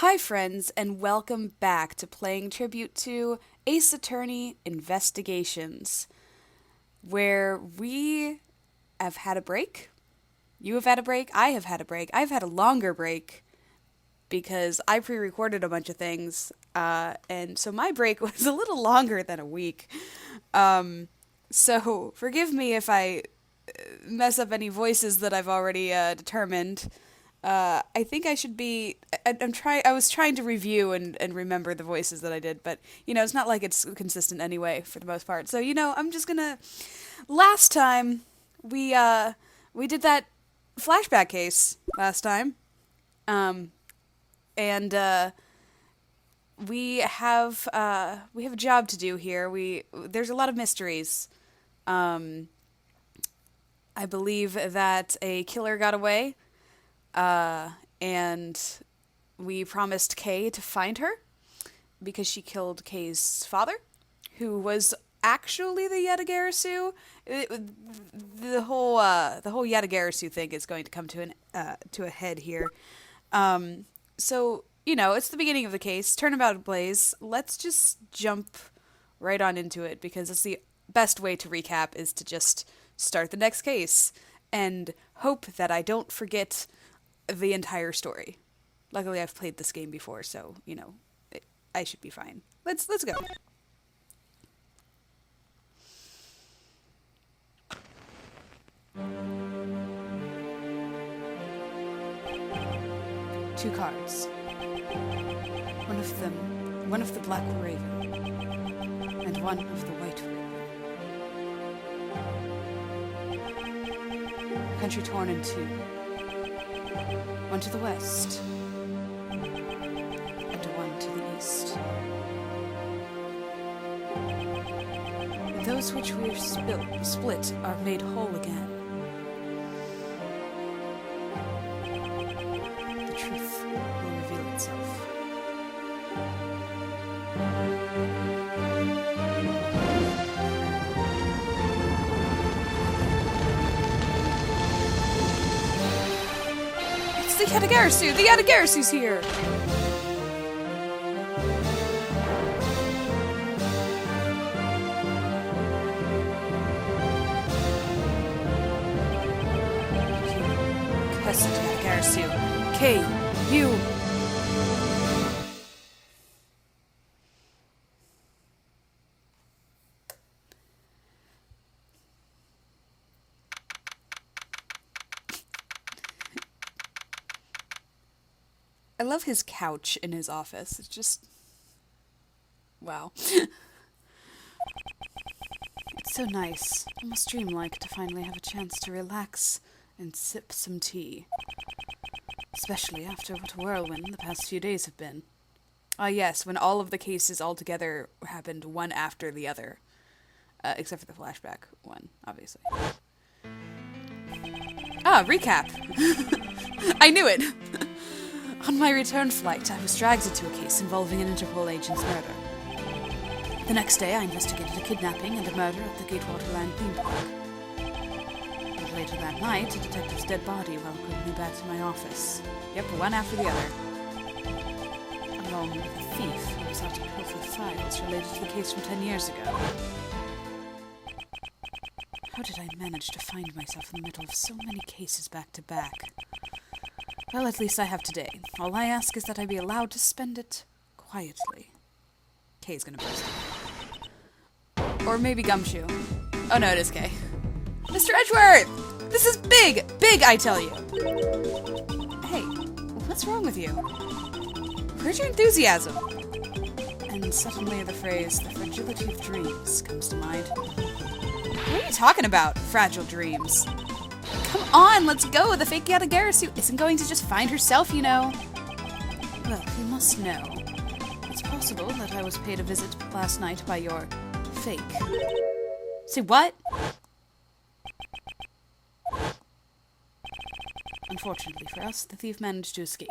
Hi, friends, and welcome back to playing tribute to Ace Attorney Investigations, where we have had a break. You have had a break. I have had a break. I've had a longer break because I pre recorded a bunch of things, and so my break was a little longer than a week. So forgive me if I mess up any voices that I've already determined. I think I should be. I was trying to review and remember the voices that I did, but it's not like it's consistent anyway for the most part. So I'm just gonna. Last time we did that flashback case last time, and we have a job to do here. There's a lot of mysteries. I believe that a killer got away. And we promised Kay to find her because she killed Kay's father, who was actually the Yatagarasu. The whole Yatagarasu thing is going to come to a head here. So it's the beginning of the case. Turnabout ablaze. Let's just jump right on into it because it's the best way to recap is to just start the next case and hope that I don't forget the entire story. Luckily, I've played this game before, so I should be fine. Let's go. Two cards. One of the Black Raven, and one of the White Raven. Country torn in two. One to the west, and one to the east. Those which we have split are made whole again. The truth will reveal itself. The Yatagarasu! The Yatagarasu's here! Cursed Yatagarasu. K, you! I love his couch in his office. It's just... wow. It's so nice, almost dreamlike to finally have a chance to relax and sip some tea. Especially after what a whirlwind the past few days have been. Ah yes, when all of the cases all together happened one after the other. Except for the flashback one, obviously. Ah, recap! I knew it! On my return flight, I was dragged into a case involving an Interpol agent's murder. The next day, I investigated a kidnapping and a murder at the Gatewaterland theme park. And later that night, a detective's dead body welcomed me back to my office. Yep, one after the other. Along with a thief who was out to pilfer files related to the case from 10 years ago. How did I manage to find myself in the middle of so many cases back to back? Well, at least I have today. All I ask is that I be allowed to spend it quietly. Kay's gonna burst. Or maybe Gumshoe. Oh no, it is Kay. Mr. Edgeworth! This is big! Big, I tell you! Hey, what's wrong with you? Where's your enthusiasm? And suddenly the phrase, the fragility of dreams, comes to mind. What are you talking about, fragile dreams? Come on, let's go! The fake Yatagarasu isn't going to just find herself, Well, you must know. It's possible that I was paid a visit last night by your fake. Say what? Unfortunately for us, the thief managed to escape.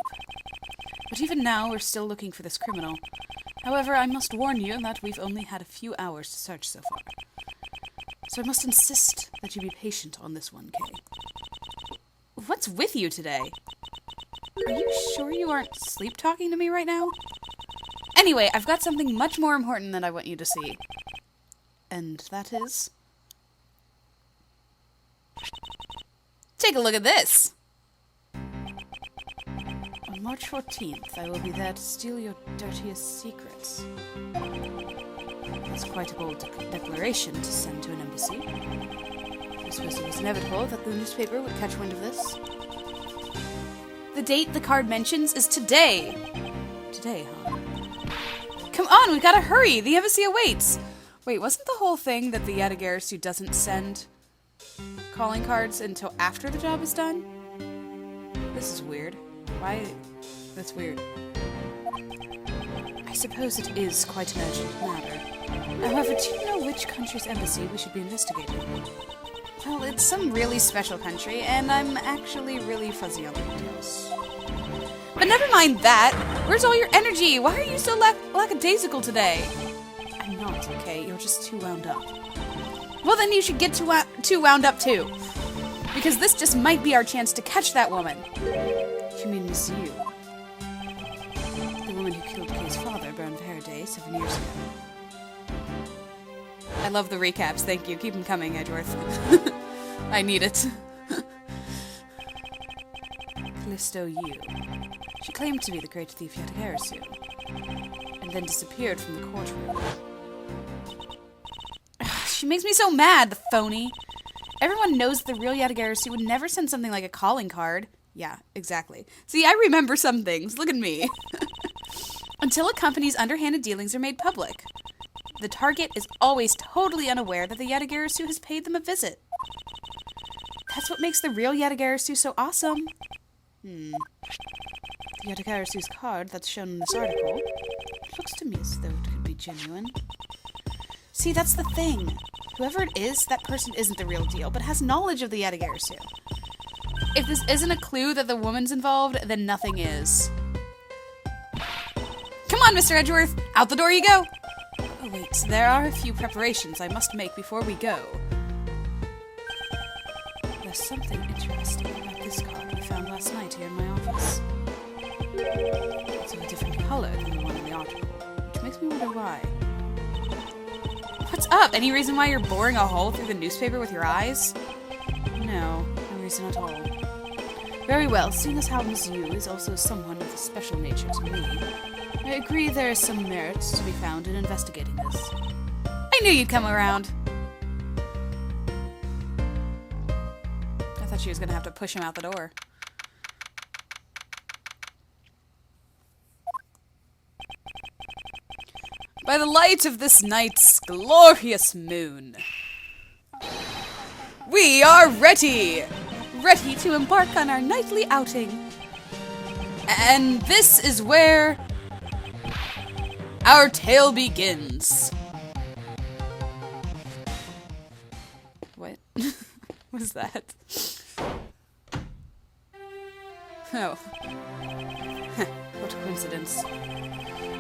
But even now, we're still looking for this criminal. However, I must warn you that we've only had a few hours to search so far. So I must insist that you be patient on this one, Kay. What's with you today? Are you sure you aren't sleep talking to me right now? Anyway, I've got something much more important that I want you to see. And that is... Take a look at this! On March 14th, I will be there to steal your dirtiest secrets. That's quite a bold declaration to send to an embassy. I suppose it was inevitable that the newspaper would catch wind of this. The date the card mentions is today. Today, huh? Come on, we gotta hurry! The embassy awaits! Wait, wasn't the whole thing that the Yatagarasu doesn't send calling cards until after the job is done? This is weird. Why? That's weird. I suppose it is quite an urgent matter. However, do you know which country's embassy we should be investigating? Well, it's some really special country, and I'm actually really fuzzy on the details. But never mind that! Where's all your energy? Why are you so lackadaisical today? I'm not, okay? You're just too wound up. Well, then you should get too wound up, too. Because this just might be our chance to catch that woman. You mean Miss Yu? The woman who killed Kay's father, Baron Faraday, 7 years ago. I love the recaps, thank you. Keep them coming, Edgeworth. I need it. Callisto Yu. She claimed to be the great thief Yatagarasu, and then disappeared from the courtroom. She makes me so mad, the phony. Everyone knows the real Yatagarasu would never send something like a calling card. Yeah, exactly. See, I remember some things. Look at me. Until a company's underhanded dealings are made public. The target is always totally unaware that the Yatagarasu has paid them a visit. That's what makes the real Yatagarasu so awesome. The Yatagarasu's card that's shown in this article looks to me as though it could be genuine. See, that's the thing. Whoever it is, that person isn't the real deal, but has knowledge of the Yatagarasu. If this isn't a clue that the woman's involved, then nothing is. Come on, Mr. Edgeworth! Out the door you go! Oh, wait, there are a few preparations I must make before we go. There's something interesting about this card we found last night here in my office. It's of a different color than the one in the article, which makes me wonder why. What's up? Any reason why you're boring a hole through the newspaper with your eyes? No reason at all. Very well, seeing as how Ms. Yu is also someone of a special nature to me, I agree there is some merit to be found in investigating this. I knew you'd come around! I thought she was gonna have to push him out the door. By the light of this night's glorious moon, we are ready! Ready to embark on our nightly outing. And this is where our tale begins. What? What was that? Oh. What a coincidence.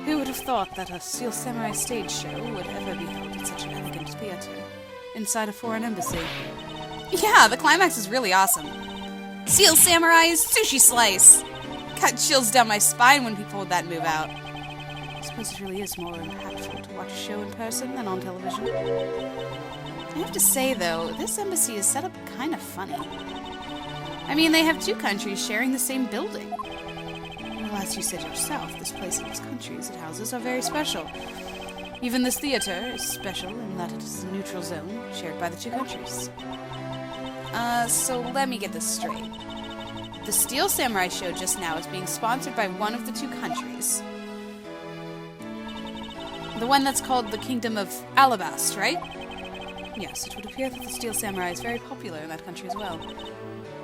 Who would have thought that a Steel Samurai stage show would ever be held at such an elegant theater, inside a foreign embassy? Yeah, the climax is really awesome. Steel Samurai's sushi slice! Got chills down my spine when he pulled that move out. I suppose it really is more impactful to watch a show in person than on television. I have to say, though, this embassy is set up kind of funny. I mean, they have two countries sharing the same building. Well, as you said yourself, this place and its countries it houses are very special. Even this theater is special in that it is a neutral zone shared by the two countries. So let me get this straight. The Steel Samurai show just now is being sponsored by one of the two countries. The one that's called the Kingdom of Alabast, right? Yes, it would appear that the Steel Samurai is very popular in that country as well.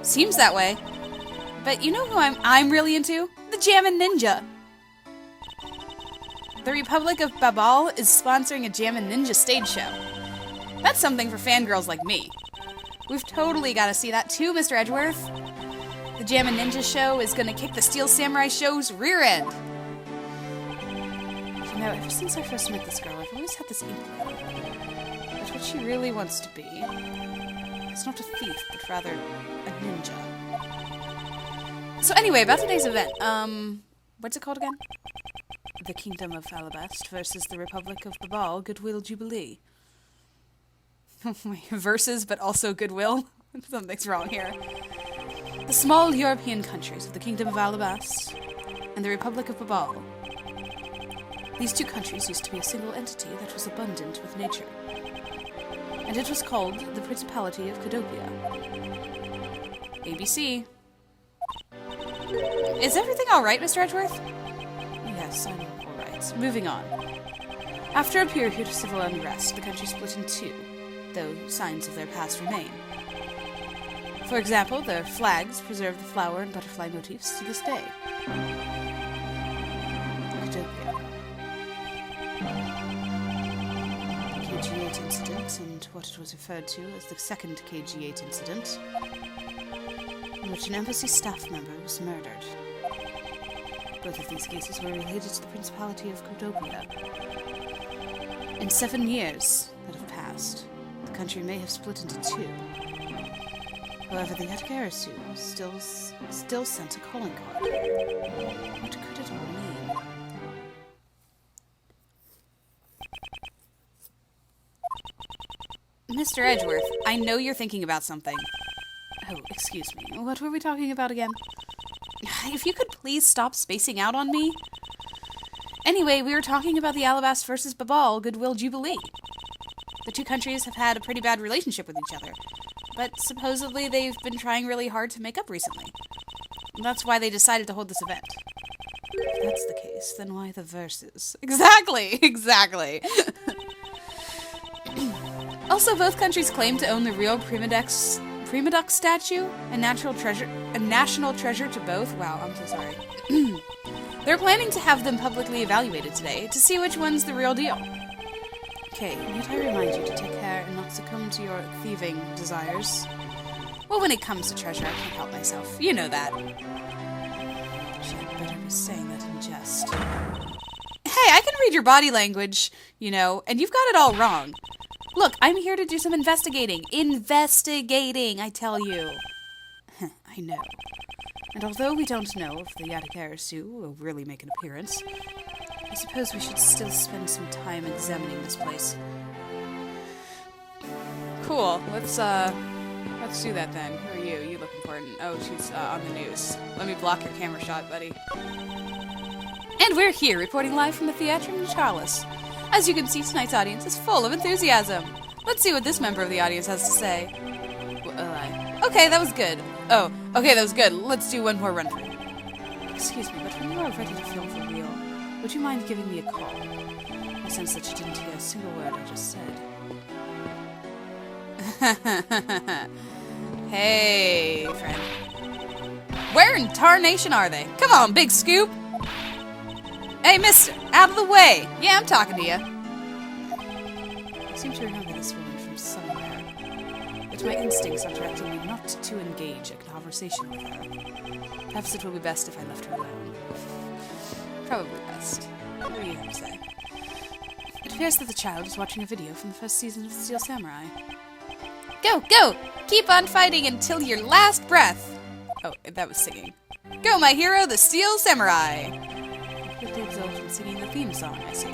Seems that way. But you know who I'm really into? The Jammin' Ninja! The Republic of Babal is sponsoring a Jammin' Ninja stage show. That's something for fangirls like me. We've totally got to see that too, Mr. Edgeworth. The Jammin' Ninja show is going to kick the Steel Samurai show's rear end. You know, ever since I first met this girl, I've always had this inkling that what she really wants to be is not a thief, but rather a ninja. So anyway, about today's event. What's it called again? The Kingdom of Alabast versus the Republic of Babal, Goodwill Jubilee. Versus, but also goodwill? Something's wrong here. The small European countries of the Kingdom of Alabast and the Republic of Babal. These two countries used to be a single entity that was abundant with nature. And it was called the Principality of Codopia. ABC. Is everything alright, Mr. Edgeworth? Yes, I'm alright. Moving on. After a period of civil unrest, the country split in two, though signs of their past remain. For example, their flags preserve the flower and butterfly motifs to this day. Codopia. The KG-8 incident, and what it was referred to as the second KG-8 incident, in which an embassy staff member was murdered. Both of these cases were related to the Principality of Codopia. In 7 years that have passed, the country may have split into two. However, the Edgeworth still sent a calling card. What could it all mean? Mr. Edgeworth, I know you're thinking about something. Oh, excuse me. What were we talking about again? If you could please stop spacing out on me. Anyway, we were talking about the Alabast versus Babal Goodwill Jubilee. The two countries have had a pretty bad relationship with each other, but supposedly they've been trying really hard to make up recently. That's why they decided to hold this event. If that's the case, then why the verses? Exactly! Also, both countries claim to own the real Prima Duck statue, a national treasure to both. Wow, I'm so sorry. They're planning to have them publicly evaluated today to see which one's the real deal. Okay, need I remind you to take care and not succumb to your thieving desires? Well, when it comes to treasure, I can't help myself. You know that. She'd better be saying that in jest. Hey, I can read your body language, you know, and you've got it all wrong. Look, I'm here to do some investigating. Investigating, I tell you. I know. And although we don't know if the Yadakarasu will really make an appearance, I suppose we should still spend some time examining this place. Cool. Let's do that then. Who are you? You look important. Oh, she's on the news. Let me block your camera shot, buddy. And we're here, reporting live from the Theatre in Charles. As you can see, tonight's audience is full of enthusiasm. Let's see what this member of the audience has to say. Okay, that was good. Oh, okay, that was good. Let's do one more run through. Excuse me, but when you are ready to film for real, would you mind giving me a call? I sense that you didn't hear a single word I just said. Hey, friend. Where in tarnation are they? Come on, big scoop! Hey, mister! Out of the way! Yeah, I'm talking to you. I seem to remember this woman from somewhere. But my instincts are directing me not to engage a conversation with her. Perhaps it will be best if I left her alone. Probably best. What do you have to say? It appears that the child is watching a video from the first season of The Steel Samurai. Go! Go! Keep on fighting until your last breath! Oh, that was singing. Go, my hero, the Steel Samurai! Quickly absorbed in singing the theme song, I see.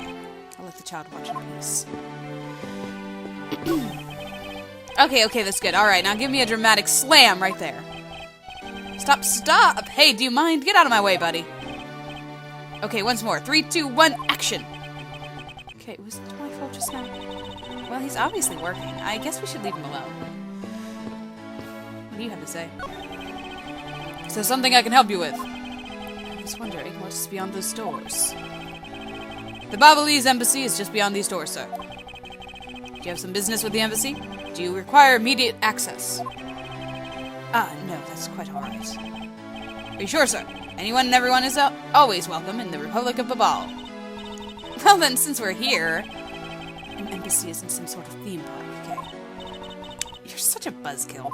I'll let the child watch in peace. Okay, that's good. Alright, now give me a dramatic slam right there. Stop! Hey, do you mind? Get out of my way, buddy. Okay, once more. 3, 2, 1, action! Okay, was it my fault just now? Well, he's obviously working. I guess we should leave him alone. What do you have to say? Is there something I can help you with? I was wondering what is beyond those doors. The Babalese embassy is just beyond these doors, sir. Do you have some business with the embassy? Do you require immediate access? No, that's quite alright. Are you sure, sir? Anyone and everyone is always welcome in the Republic of Babal. Well then, since we're here... An embassy isn't some sort of theme park, okay? You're such a buzzkill.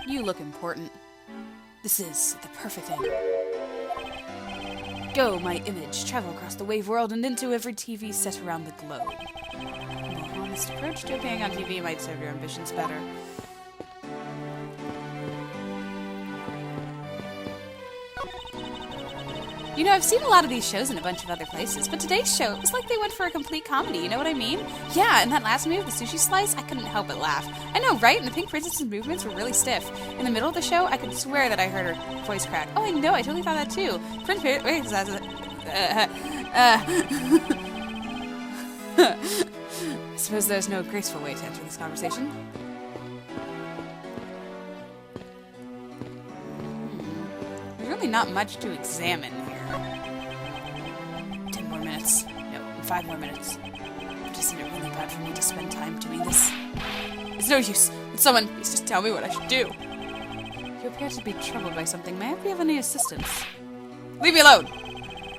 You look important. This is the perfect angle. Go, my image. Travel across the wave world and into every TV set around the globe. This approach to appearing on TV might serve your ambitions better. You know, I've seen a lot of these shows in a bunch of other places, but today's show, it was like they went for a complete comedy, you know what I mean? Yeah, and that last move, the sushi slice, I couldn't help but laugh. I know, right? And the Pink Princess's movements were really stiff. In the middle of the show, I could swear that I heard her voice crack. Oh, I know, I totally thought that too. I suppose there's no graceful way to enter this conversation. There's really not much to examine here. 10 more minutes. No, 5 more minutes. But isn't it really bad for me to spend time doing this? It's no use. Would someone please just tell me what I should do? You appear to be troubled by something. May I be of any assistance? Leave me alone!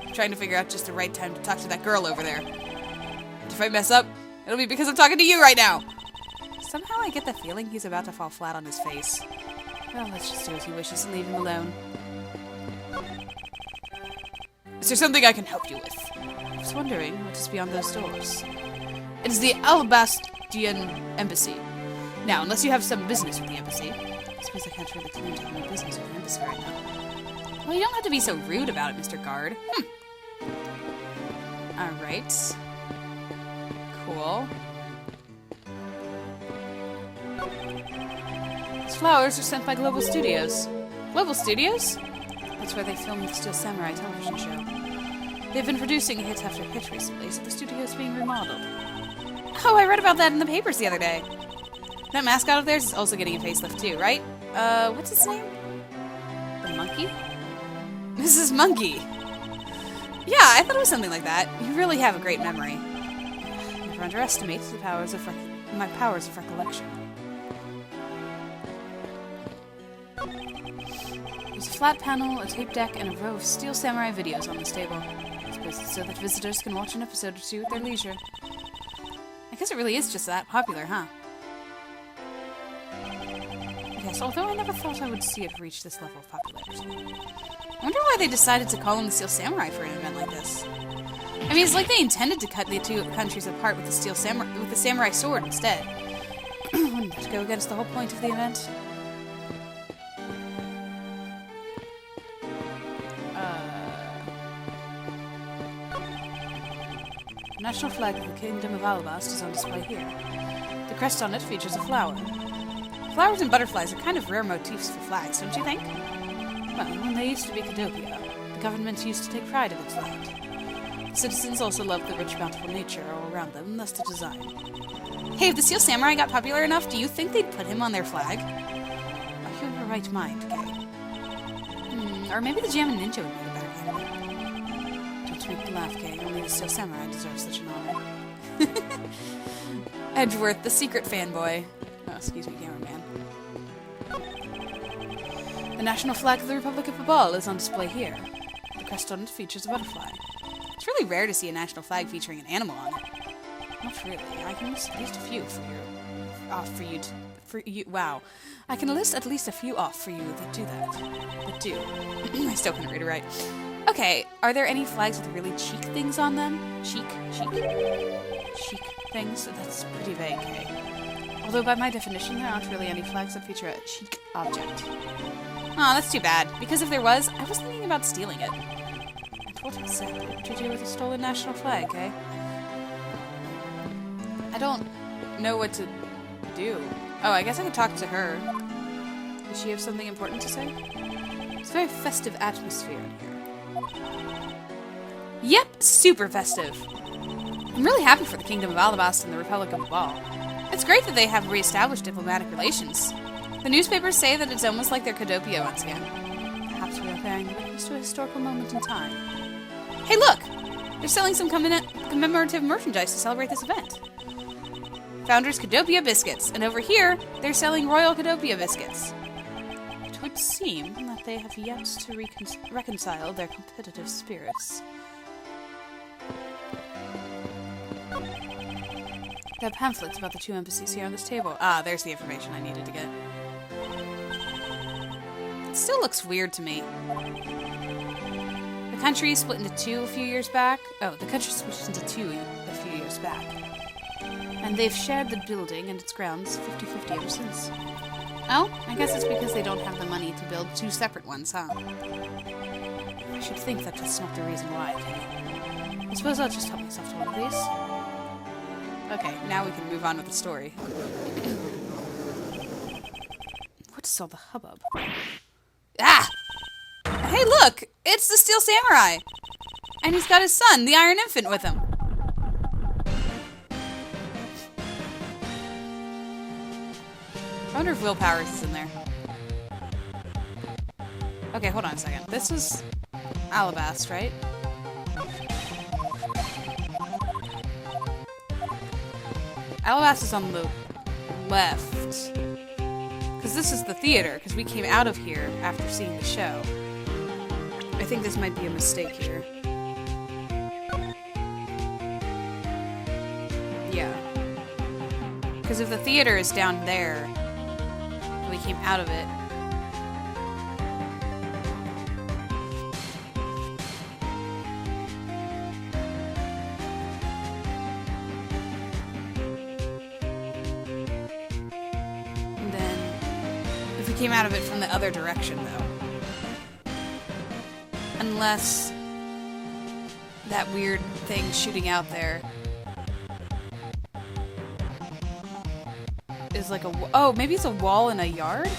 I'm trying to figure out just the right time to talk to that girl over there. And if I mess up, it'll be because I'm talking to you right now! Somehow I get the feeling he's about to fall flat on his face. Well, let's just do as he wishes and leave him alone. Is there something I can help you with? I was wondering what is beyond those doors. It is the Alabastian Embassy. Now, unless you have some business with the embassy. I suppose I can't really claim to have any business with the embassy right now. Well, you don't have to be so rude about it, Mr. Guard. Alright. Cool. These flowers are sent by Global Studios. Global Studios? That's where they filmed the Steel Samurai television show. They've been producing hit after hit recently, so the studio's being remodeled. Oh, I read about that in the papers the other day. That mascot of theirs is also getting a facelift too, right? What's his name? The monkey? Mrs. Monkey! Yeah, I thought it was something like that. You really have a great memory. Never underestimate the powers of my powers of recollection. There's a flat panel, a tape deck, and a row of Steel Samurai videos on this table. I suppose it's so that visitors can watch an episode or two at their leisure. I guess it really is just that popular, huh? Yes, although I never thought I would see it reach this level of popularity. I wonder why they decided to call him the Steel Samurai for an event like this. I mean, it's like they intended to cut the two countries apart with the samurai sword instead. Wouldn't that go against the whole point of the event? The national flag of the Kingdom of Alabast is on display here. The crest on it features a flower. Flowers and butterflies are kind of rare motifs for flags, don't you think? Well, when they used to be Cadopia, the government used to take pride in its land. The citizens also loved the rich, bountiful nature all around them, and thus the design. Hey, if the Steel Samurai got popular enough, do you think they'd put him on their flag? Are you in your right mind, Kay? Or maybe the Jammin' Ninja would be a better candidate. Don't make me laugh, Kay. Only the Steel Samurai deserves such an honor. Edgeworth, the secret fanboy. Oh, excuse me, cameraman. The national flag of the Republic of Babal is on display here. The crest on it features a butterfly. It's really rare to see a national flag featuring an animal on it. Not really. I can list at least a few wow. I can list at least a few off for you that do that. That do. I still couldn't read it right. Okay, are there any flags with really chic things on them? Chic things? That's pretty vague, eh? Although by my definition, there aren't really any flags that feature a chic object. Aw, that's too bad, because if there was, I was thinking about stealing it. And what exactly would you do with a stolen national flag, eh? I don't know what to do. Oh, I guess I could talk to her. Does she have something important to say? It's a very festive atmosphere in here. Yep, super festive. I'm really happy for the Kingdom of Alabast and the Republic of Babal. It's great that they have re-established diplomatic relations. The newspapers say that it's almost like they're Cadopia once again. Perhaps we are bearing witness to a historical moment in time. Hey, look! They're selling some commemorative merchandise to celebrate this event. Founders Cadopia biscuits, and over here, they're selling Royal Cadopia biscuits. It would seem that they have yet to reconcile their competitive spirits. There are pamphlets about the two embassies here on this table. Ah, there's the information I needed to get. It still looks weird to me. The country split into two a few years back. Oh, the country split into two a few years back. And they've shared the building and its grounds 50-50 ever since. Oh, I guess it's because they don't have the money to build two separate ones, huh? I should think that that's not the reason why, okay? I suppose I'll just help myself to one of these. Okay, now we can move on with the story. What is all the hubbub? Ah! Hey, look! It's the Steel Samurai! And he's got his son, the Iron Infant, with him. I wonder if Willpower's is in there. Okay, hold on a second. This is Alabast, right? Alabast is on the left. Because this is the theater, because we came out of here after seeing the show. I think this might be a mistake here. Yeah. Because if the theater is down there, we came out of it. And then, if we came out of it from the other direction, though. Unless that weird thing shooting out there is like a... Oh, maybe it's a wall in a yard?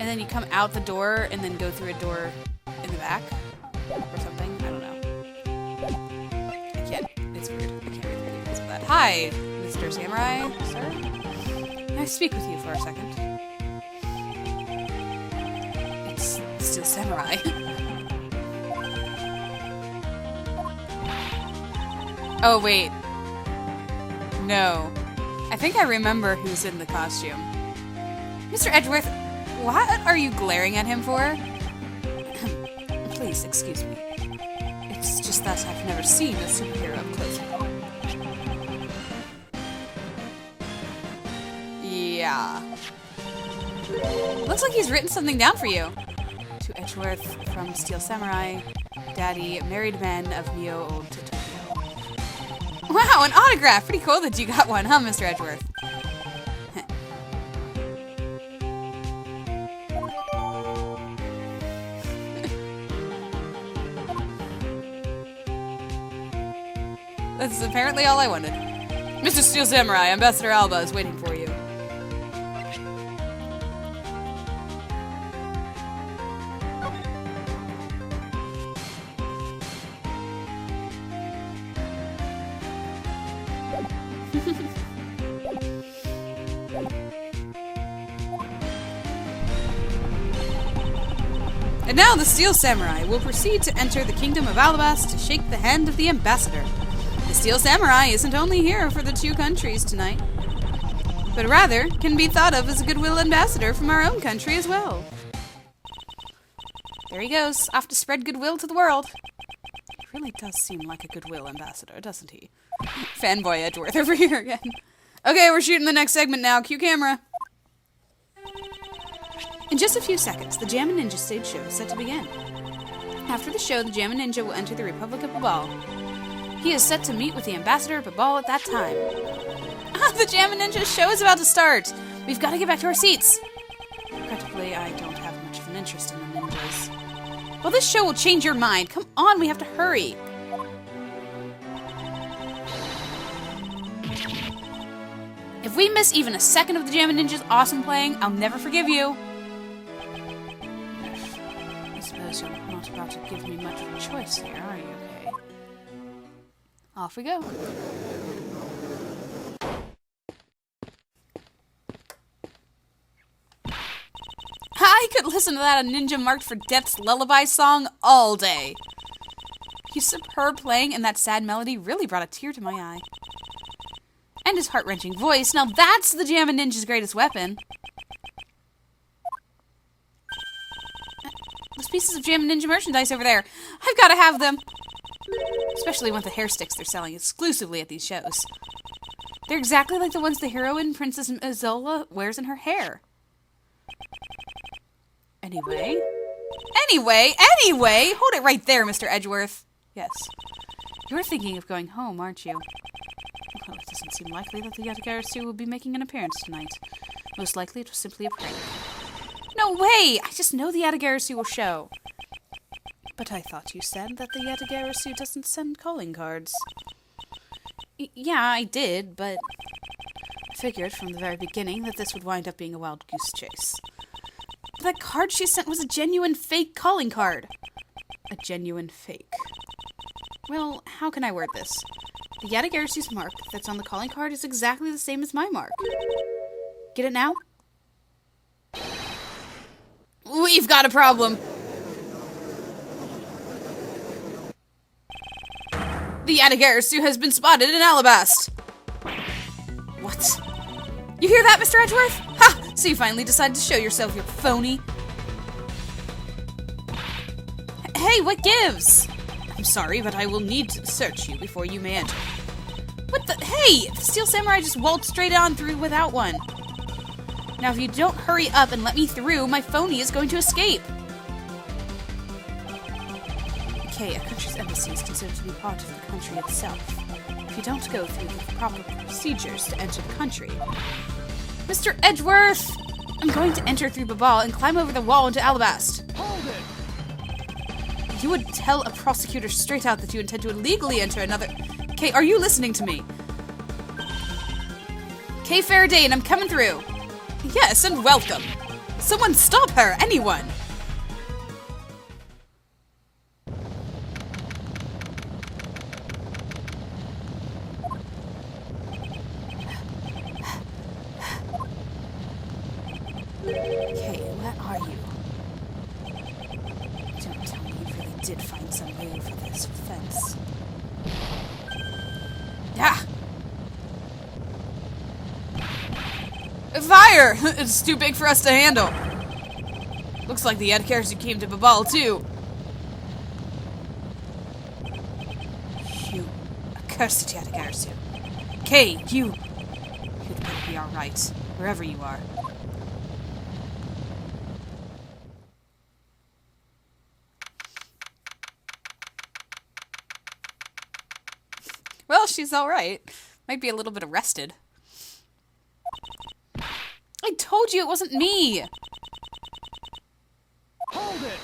And then you come out the door and then go through a door in the back? Or something? I don't know. I can't... It's weird. I can't read the details of that. Hi, Mr. Samurai, sir? Can I speak with you for a second? It's still Samurai. Oh, wait. No. I think I remember who's in the costume. Mr. Edgeworth, what are you glaring at him for? Please, excuse me. It's just that I've never seen a superhero up close before. Yeah. Looks like he's written something down for you. To Edgeworth from Steel Samurai, Daddy, married men of Neo Old to Tokyo. Wow, an autograph! Pretty cool that you got one, huh, Mr. Edgeworth? That's apparently all I wanted. Mr. Steel Samurai, Ambassador Alba is waiting for you. And now the Steel Samurai will proceed to enter the Kingdom of Alabast to shake the hand of the Ambassador. The Steel Samurai isn't only here for the two countries tonight, but rather can be thought of as a goodwill ambassador from our own country as well. There he goes, off to spread goodwill to the world. He really does seem like a goodwill ambassador, doesn't he? Fanboy Edgeworth over here again. Okay, we're shooting the next segment now. Cue camera. In just a few seconds, the Jammin' Ninja stage show is set to begin. After the show, the Jammin' Ninja will enter the Republic of Babal. He is set to meet with the Ambassador of Babal at that time. Ah, the Jammin' Ninja show is about to start! We've got to get back to our seats! Regrettably, I don't have much of an interest in the ninjas. Well, this show will change your mind. Come on, we have to hurry! If we miss even a second of the Jammin' Ninja's awesome playing, I'll never forgive you. I suppose you're not about to give me much of a choice here, are you, okay? Off we go. I could listen to that Ninja Marked for Death's lullaby song all day. His superb playing and that sad melody really brought a tear to my eye. And his heart-wrenching voice. Now that's the Jammin' Ninja's greatest weapon. Those pieces of Jammin' Ninja merchandise over there. I've got to have them. Especially with the hair sticks they're selling exclusively at these shows. They're exactly like the ones the heroine, Princess Isola, wears in her hair. Anyway, hold it right there, Mr. Edgeworth. Yes. You're thinking of going home, aren't you? Well, it doesn't seem likely that the Yatagarasu will be making an appearance tonight. Most likely it was simply a prank. No way! I just know the Yatagarasu will show. But I thought you said that the Yatagarasu doesn't send calling cards. Yeah, I did, but I figured from the very beginning that this would wind up being a wild goose chase. That card she sent was a genuine fake calling card. A genuine fake. Well, how can I word this? The Yatagarasu's mark that's on the calling card is exactly the same as my mark. Get it now? We've got a problem. The Yatagarasu has been spotted in Alabast. What? You hear that, Mr. Edgeworth? Ha! So you finally decided to show yourself, you phony. Hey, what gives? I'm sorry, but I will need to search you before you may enter. What the? Hey! The Steel Samurai just waltzed straight on through without one. Now, if you don't hurry up and let me through, my phony is going to escape. Okay, a country's embassy is considered to be part of the country itself. If you don't go through the proper procedures to enter the country... Mr. Edgeworth! I'm going to enter through Babal and climb over the wall into Alabast. Hold it! You would tell a prosecutor straight out that you intend to illegally enter another... Okay, are you listening to me? Okay, Faradane, I'm coming through. Yes, and welcome. Someone stop her, anyone! Okay, where are you? Don't tell me you really did find some way over this fence. Ah! Fire! It's too big for us to handle. Looks like the Yatagarasu came to Babal, too. You accursed Yatagarasu. Kay, you'd better be alright, wherever you are. Well, she's alright. Might be a little bit arrested. I told you it wasn't me! Hold it!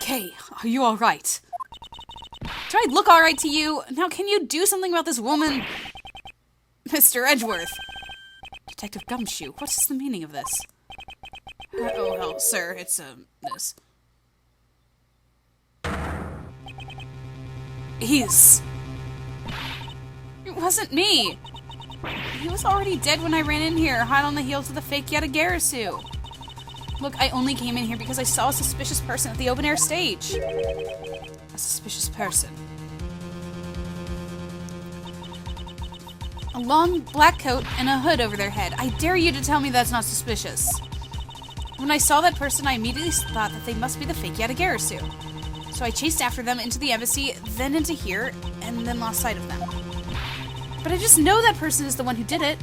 Kay, are you alright? Do I look alright to you? Now can you do something about this woman? Mr. Edgeworth! Detective Gumshoe, what is the meaning of this? Oh, well, sir, it's, this. It wasn't me! He was already dead when I ran in here, hot on the heels of the fake Yatagarasu. Look, I only came in here because I saw a suspicious person at the open-air stage. A suspicious person. A long black coat and a hood over their head. I dare you to tell me that's not suspicious. When I saw that person, I immediately thought that they must be the fake Yatagarasu. So I chased after them into the embassy, then into here, and then lost sight of them. But I just know that person is the one who did it.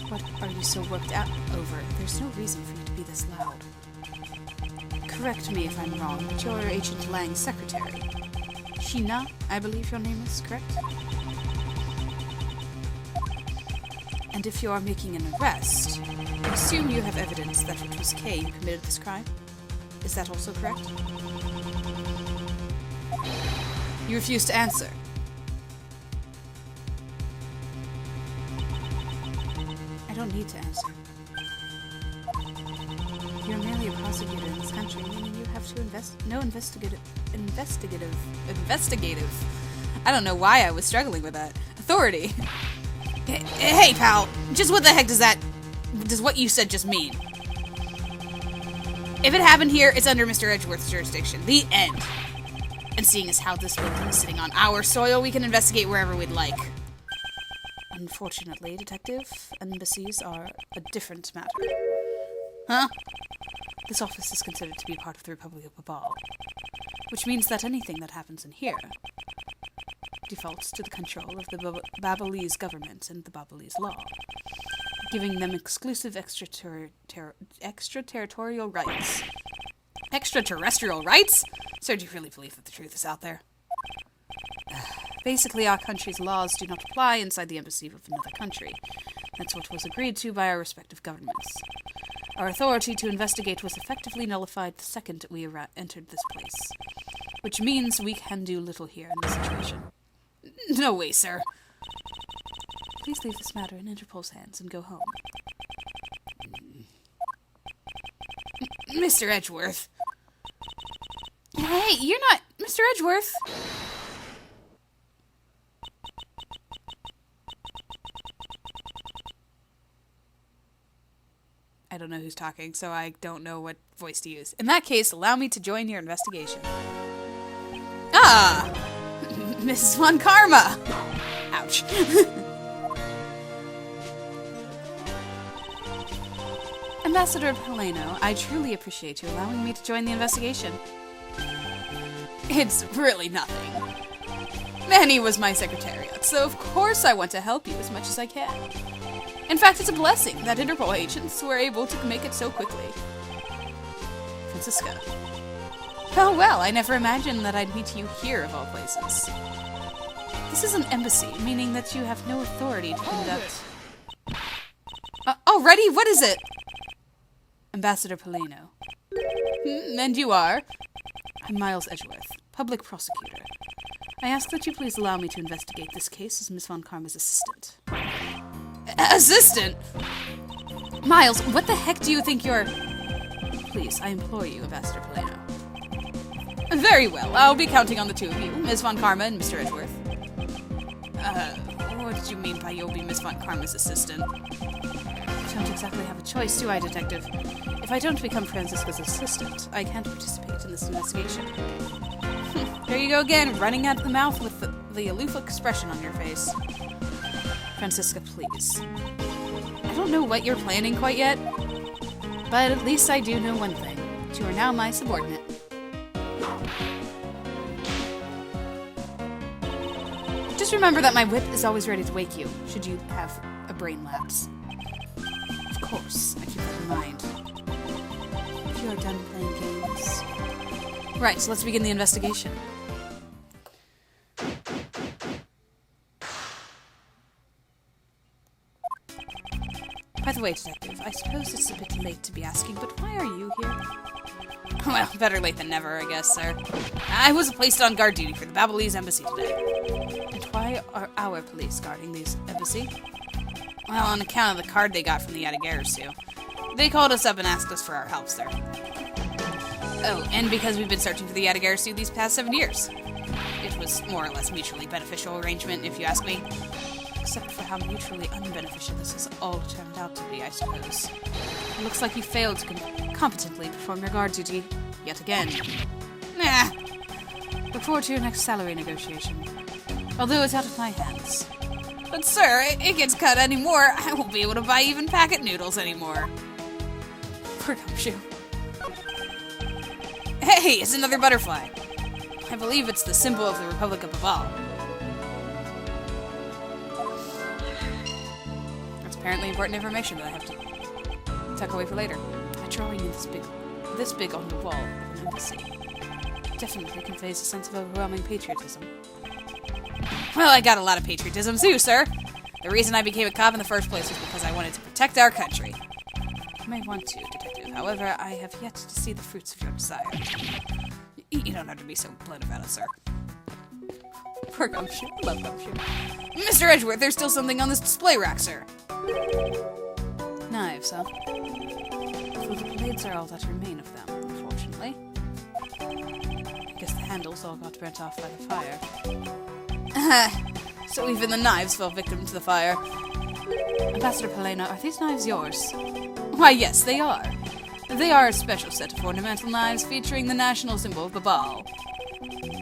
What are you so worked out over? There's no reason for you to be this loud. Correct me if I'm wrong, but you're Agent Lang's secretary. Sheena, I believe your name is, correct? And if you are making an arrest, I assume you have evidence that it was Kay who committed this crime? Is that also correct? You refuse to answer. I don't need to answer. You're merely a prosecutor in this country, meaning you have to investigative. I don't know why I was struggling with that. Authority. Hey, pal. Just what the heck does what you said just mean? If it happened here, it's under Mr. Edgeworth's jurisdiction. The end. And seeing as how this building is sitting on our soil, we can investigate wherever we'd like. Unfortunately, Detective, embassies are a different matter. Huh? This office is considered to be part of the Republic of Babal, which means that anything that happens in here defaults to the control of the Babalese government and the Babalese law, giving them exclusive extraterritorial rights. Extraterrestrial rights? Sir, do you really believe that the truth is out there? Basically, our country's laws do not apply inside the embassy of another country. That's what was agreed to by our respective governments. Our authority to investigate was effectively nullified the second we entered this place, which means we can do little here in this situation. No way, sir. Please leave this matter in Interpol's hands and go home. Mr. Edgeworth. Hey, you're not Mr. Edgeworth. I don't know who's talking, so I don't know what voice to use. In that case, allow me to join your investigation. Ah! Mrs. Von Karma! Ouch. Ambassador Heleno, I truly appreciate you allowing me to join the investigation. It's really nothing. Manny was my secretariat, so of course I want to help you as much as I can. In fact, it's a blessing that Interpol agents were able to make it so quickly. Francisca. Oh well, I never imagined that I'd meet you here of all places. This is an embassy, meaning that you have no authority to conduct... Already? What is it? Ambassador Polino. And you are? I'm Miles Edgeworth, public prosecutor. I ask that you please allow me to investigate this case as Miss Von Karma's assistant. Assistant? Miles, what the heck do you think you're... Please, I implore you, Ambassador Polino. Very well, I'll be counting on the two of you, Miss Von Karma and Mr. Edgeworth. What did you mean by you'll be Miss Von Karma's assistant? I don't exactly have a choice, do I, Detective? If I don't become Francisca's assistant, I can't participate in this investigation. There you go again, running out of the mouth with the aloof expression on your face. Francisca, please. I don't know what you're planning quite yet, but at least I do know one thing. You are now my subordinate. Just remember that my whip is always ready to wake you, should you have a brain lapse. Of course, I keep that in mind. If you are done playing games... Right, so let's begin the investigation. By the way, Detective, I suppose it's a bit late to be asking, but why are you here? Well, better late than never, I guess, sir. I was placed on guard duty for the Babylese embassy today. And why are our police guarding the embassy? Well, on account of the card they got from the Edgeworth. They called us up and asked us for our help, sir. Oh, and because we've been searching for the Edgeworth these past 7 years. It was more or less mutually beneficial arrangement, if you ask me. Except for how mutually unbeneficial this has all turned out to be, I suppose. It looks like you failed to competently perform your guard duty yet again. Nah. Look forward to your next salary negotiation. Although it's out of my hands. But sir, it gets cut anymore. I won't be able to buy even packet noodles anymore. Poor gumshoe. Hey, it's another butterfly. I believe it's the symbol of the Republic of Babal. That's apparently important information that I have to tuck away for later. A drawing in this big on the wall of an embassy definitely conveys a sense of overwhelming patriotism. Well, I got a lot of patriotism too, sir. The reason I became a cop in the first place was because I wanted to protect our country. You may want to, Detective. However, I have yet to see the fruits of your desire. You don't have to be so blunt about it, sir. Poor Gumshoe. I love Gumshoe. Mr. Edgeworth, there's still something on this display rack, sir. Knives, huh? Well, the blades are all that remain of them, unfortunately. I guess the handles all got burnt off by the fire. So even the knives fell victim to the fire. Ambassador Polino, are these knives yours? Why, yes, they are. They are a special set of ornamental knives featuring the national symbol of Babal.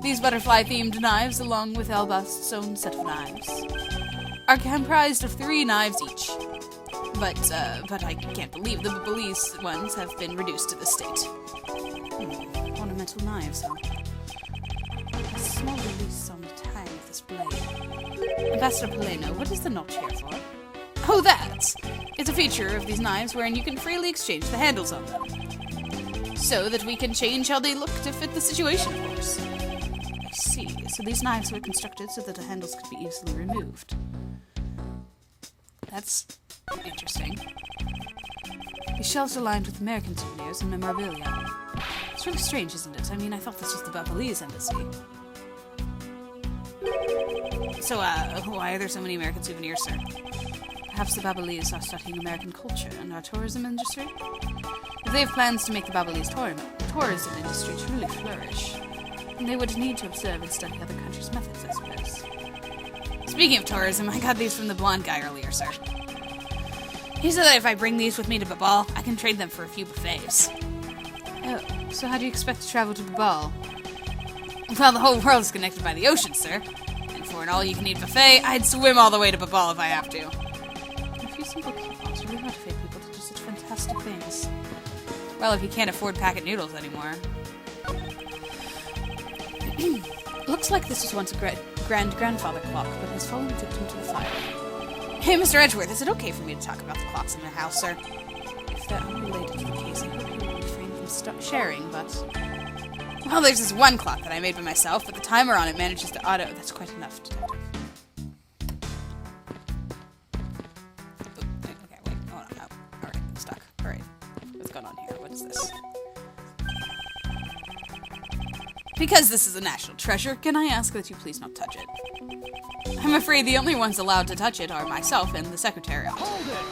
These butterfly-themed knives, along with Elbast's own set of knives, are comprised of 3 knives each. But I can't believe the Babylese ones have been reduced to this state. Ornamental knives, huh? A small release on the tag of this blade. Ambassador Polino, what is the notch here for? Oh, that! It's a feature of these knives wherein you can freely exchange the handles on them. so that we can change how they look to fit the situation, of course. I see. So these knives were constructed so that the handles could be easily removed. That's interesting. These shelves are lined with American souvenirs and memorabilia. It's really strange, isn't it? I mean, I thought this was the Babalese embassy. So, why are there so many American souvenirs, sir? Perhaps the Babalese are studying American culture and our tourism industry? If they have plans to make the Babalese tourism industry truly flourish, then they would need to observe and study other countries' methods, I suppose. Speaking of tourism, I got these from the blonde guy earlier, sir. He said that if I bring these with me to Babal, I can trade them for a few buffets. Oh, so how do you expect to travel to Babal? Well, the whole world is connected by the ocean, sir. And for an all-you-can-eat buffet, I'd swim all the way to Babal if I have to. A few simple coupons really motivate people to do such fantastic things. Well, if you can't afford packet noodles anymore. Looks like this was once a grand-grandfather clock, but has fallen victim to the fire. Hey, Mr. Edgeworth, is it okay for me to talk about the clocks in the house, sir? If they're unrelated to the case, I hope you won't refrain from sharing, but... Well, there's this one clock that I made by myself, but the timer on it manages to auto... That's quite enough, detective. Okay, wait. Oh, no. Alright, I'm stuck. Alright. What's going on here? What is this? Because this is a national treasure, can I ask that you please not touch it? I'm afraid the only ones allowed to touch it are myself and the Secretariat. Hold it!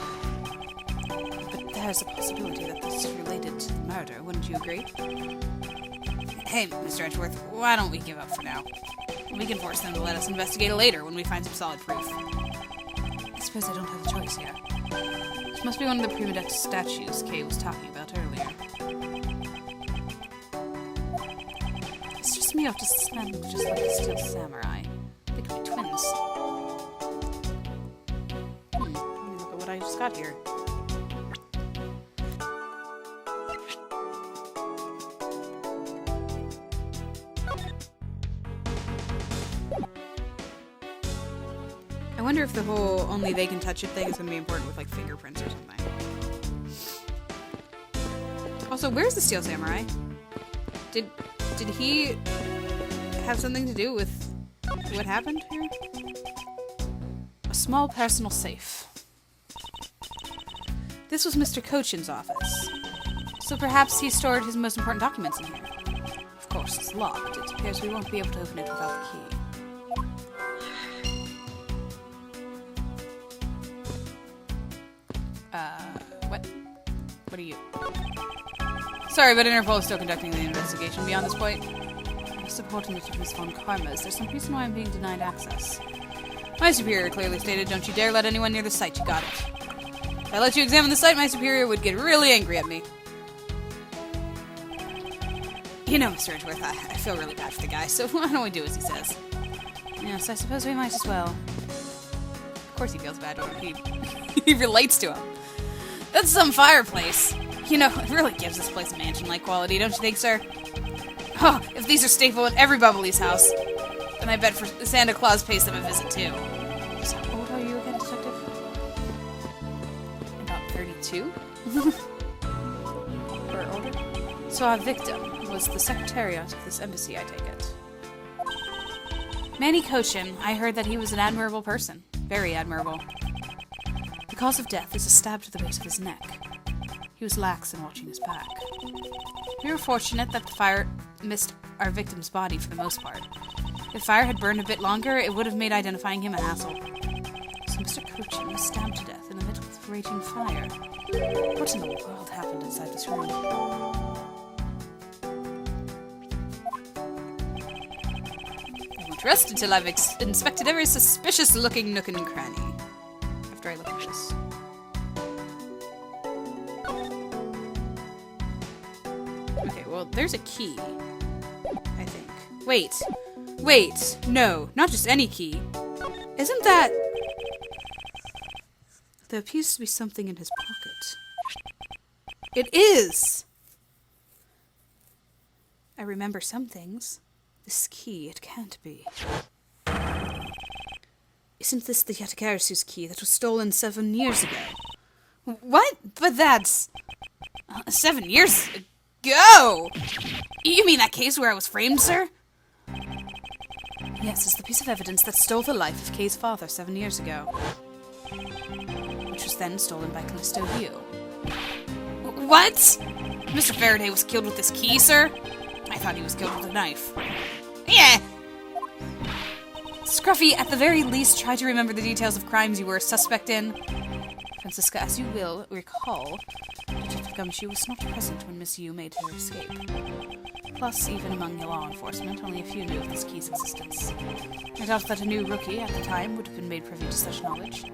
But there's a possibility that this is related to the murder, wouldn't you agree? Hey, Mr. Edgeworth, why don't we give up for now? We can force them to let us investigate it later when we find some solid proof. I suppose I don't have a choice here. This must be one of the prima deck statues Kay was talking about earlier. It's just me off to smell just like a steel samurai. They could be twins. Let me look at what I just got here. I wonder if the whole only they can touch it thing is going to be important with like fingerprints or something. Also, where's the steel samurai? Did he have something to do with what happened here? A small personal safe. This was Mr. Cochin's office. So perhaps he stored his most important documents in here. Of course, it's locked. It appears we won't be able to open it without the key. What? What are you? Sorry, but Interpol is still conducting the investigation beyond this point. I'm supporting it of Miss Von Karma's. There's some reason why I'm being denied access. My superior clearly stated, don't you dare let anyone near the site. You got it. If I let you examine the site, my superior would get really angry at me. You know, Mr. Edgeworth, I feel really bad for the guy, so why don't we do as he says? Yes, I suppose we might as well. Of course he feels bad when he relates to him. That's some fireplace. You know, it really gives this place a mansion-like quality, don't you think, sir? Oh, if these are staple in every Bubbly's house, then I bet for Santa Claus pays them a visit, too. So, how old are you again, detective? About 32? Or older? So our victim was the Secretariat of this embassy, I take it. Manny Cochin, I heard that he was an admirable person. Very admirable. The cause of death is a stab to the base of his neck. He was lax in watching his back. We were fortunate that the fire missed our victim's body for the most part. If fire had burned a bit longer, it would have made identifying him a hassle. So Mr. Cochin was stabbed to death in the middle of raging fire. What in the world happened inside this room? I won't rest until I've inspected every suspicious-looking nook and cranny. After I look at this. Okay, well, there's a key. I think. Wait. Wait. No, not just any key. Isn't that... There appears to be something in his pocket. It is! I remember some things. This key, it can't be. Isn't this the Yatakarasu's key that was stolen 7 years ago? What? But that's... 7 years go! You mean that case where I was framed, sir? Yes, it's the piece of evidence that stole the life of Kay's father 7 years ago. Which was then stolen by Callisto View. What? Mr. Faraday was killed with this key, sir? I thought he was killed with a knife. Yeah! Scruffy, at the very least, try to remember the details of crimes you were a suspect in. Francisca, as you will recall, Detective Gumshoe was not present when Miss Yu made her escape. Plus, even among law enforcement, only a few knew of this key's existence. I doubt that a new rookie at the time would have been made privy to such knowledge. I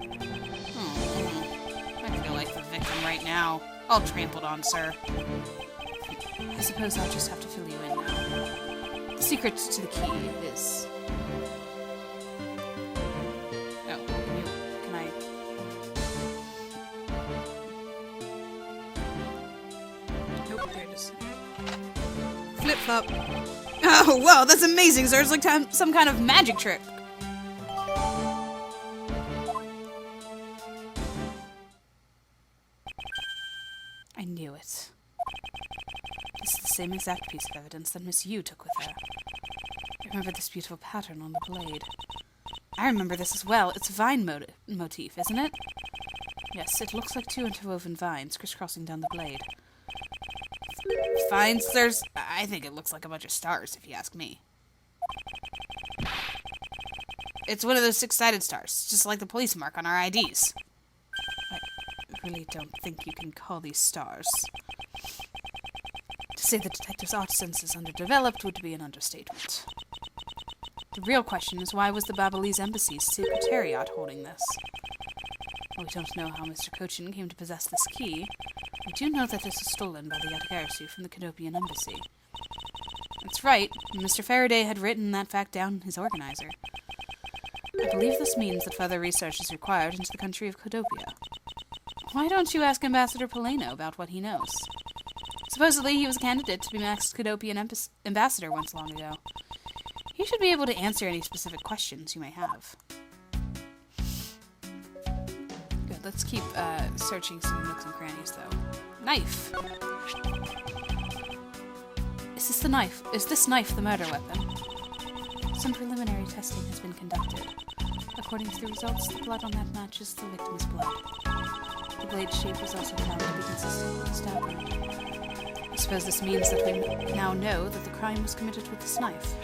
feel like the victim right now. All trampled on, sir. I suppose I'll just have to fill you in now. The secret to the key is... Oh, can I... Nope, there it is. Flip-flop. Oh, wow, that's amazing, sir. It's like some kind of magic trick. I knew it. This is the same exact piece of evidence that Miss Yu took with her. Remember this beautiful pattern on the blade? I remember this as well. It's a vine motif, isn't it? Yes, it looks like two interwoven vines crisscrossing down the blade. Vines? I think it looks like a bunch of stars, if you ask me. It's one of those six-sided stars, just like the police mark on our IDs. I really don't think you can call these stars. To say the detective's art sense is underdeveloped would be an understatement. The real question is, why was the Babalese Embassy's secretariat holding this? Well, we don't know how Mr. Cochin came to possess this key. We do know that this was stolen by the Yatagarasu from the Canopian Embassy. That's right, Mr. Faraday had written that fact down in his organizer. I believe this means that further research is required into the country of Codopia. Why don't you ask Ambassador Poleno about what he knows? Supposedly he was a candidate to be Max's Codopian ambassador once long ago. He should be able to answer any specific questions you may have. Good, let's keep searching some nooks and crannies, though. Knife! Is this knife the murder weapon? Some preliminary testing has been conducted. According to the results, the blood on that matches the victim's blood. The blade shape was also found to be consistent with the stab wound. I suppose this means that we now know that the crime was committed with this knife.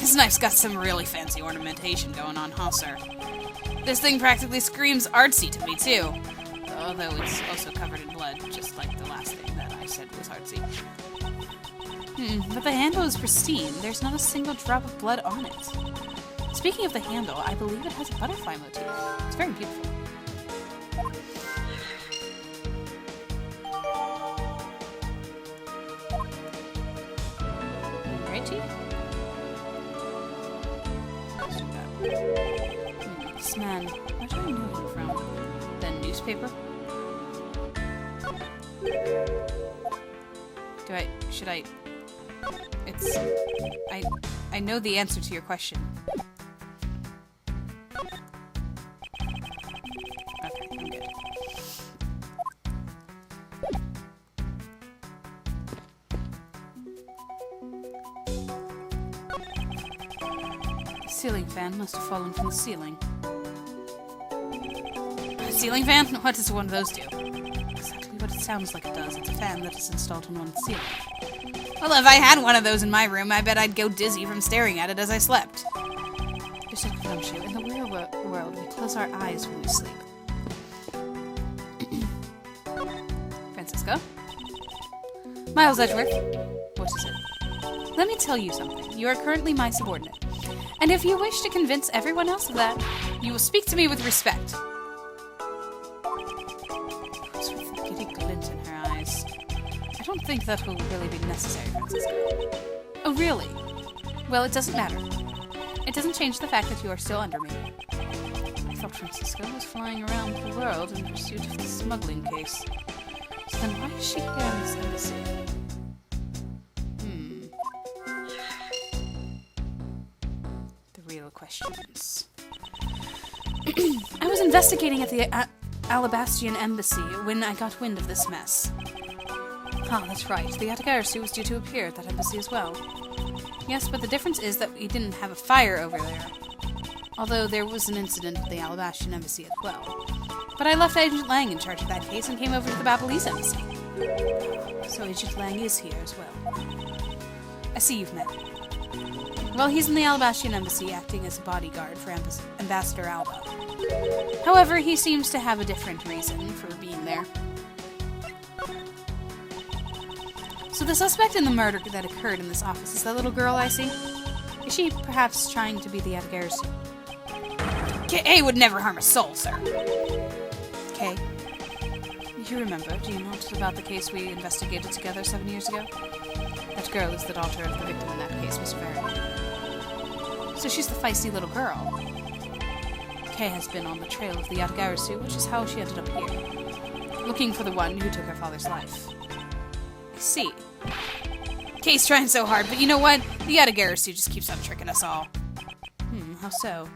This knife's got some really fancy ornamentation going on, huh, sir? This thing practically screams artsy to me, too. Although it's also covered in blood, just like the last thing that I said was artsy. But the handle is pristine. There's not a single drop of blood on it. Speaking of the handle, I believe it has a butterfly motif. It's very beautiful. Right, Chief? Let's do that. This man, where do I know him from? The newspaper? Should I... I know the answer to your question. Okay, I'm good. The ceiling fan must have fallen from the ceiling. A ceiling fan? What does one of those do? Exactly what it sounds like it does. It's a fan that is installed on one ceiling. Well, if I had one of those in my room, I bet I'd go dizzy from staring at it as I slept. Detective Gumshoe, in the real world, we close our eyes when we sleep. Francisco? Miles Edgeworth? What is it? Let me tell you something. You are currently my subordinate. And if you wish to convince everyone else of that, you will speak to me with respect. What's with the giddy glint in her eyes? I don't think that will really be necessary, Francisco. Oh, really? Well, it doesn't matter. It doesn't change the fact that you are still under me. I thought Francisco was flying around the world in pursuit of the smuggling case. So then why is she here in this embassy? The real questions. I was investigating at the Alabastian embassy when I got wind of this mess. Ah, that's right. The Atagarasu was due to appear at that embassy as well. Yes, but the difference is that we didn't have a fire over there. Although there was an incident at the Alabastian embassy as well. But I left Agent Lang in charge of that case and came over to the Babalese embassy. So Agent Lang is here as well. I see you've met him. Well, he's in the Alabastian embassy acting as a bodyguard for Ambassador Alba. However, he seems to have a different reason for being there. So the suspect in the murder that occurred in this office is that little girl I see? Is she perhaps trying to be the Atagarasu? K.A. would never harm a soul, sir. Kay, you remember, do you not, about the case we investigated together 7 years ago? That girl is the daughter of the victim in that case, Miss Farron. So she's the feisty little girl. Kay has been on the trail of the Atagarasu, which is how she ended up here. Looking for the one who took her father's life. I see. Kay's trying so hard, but you know what? The Atagarasu just keeps on tricking us all. How so?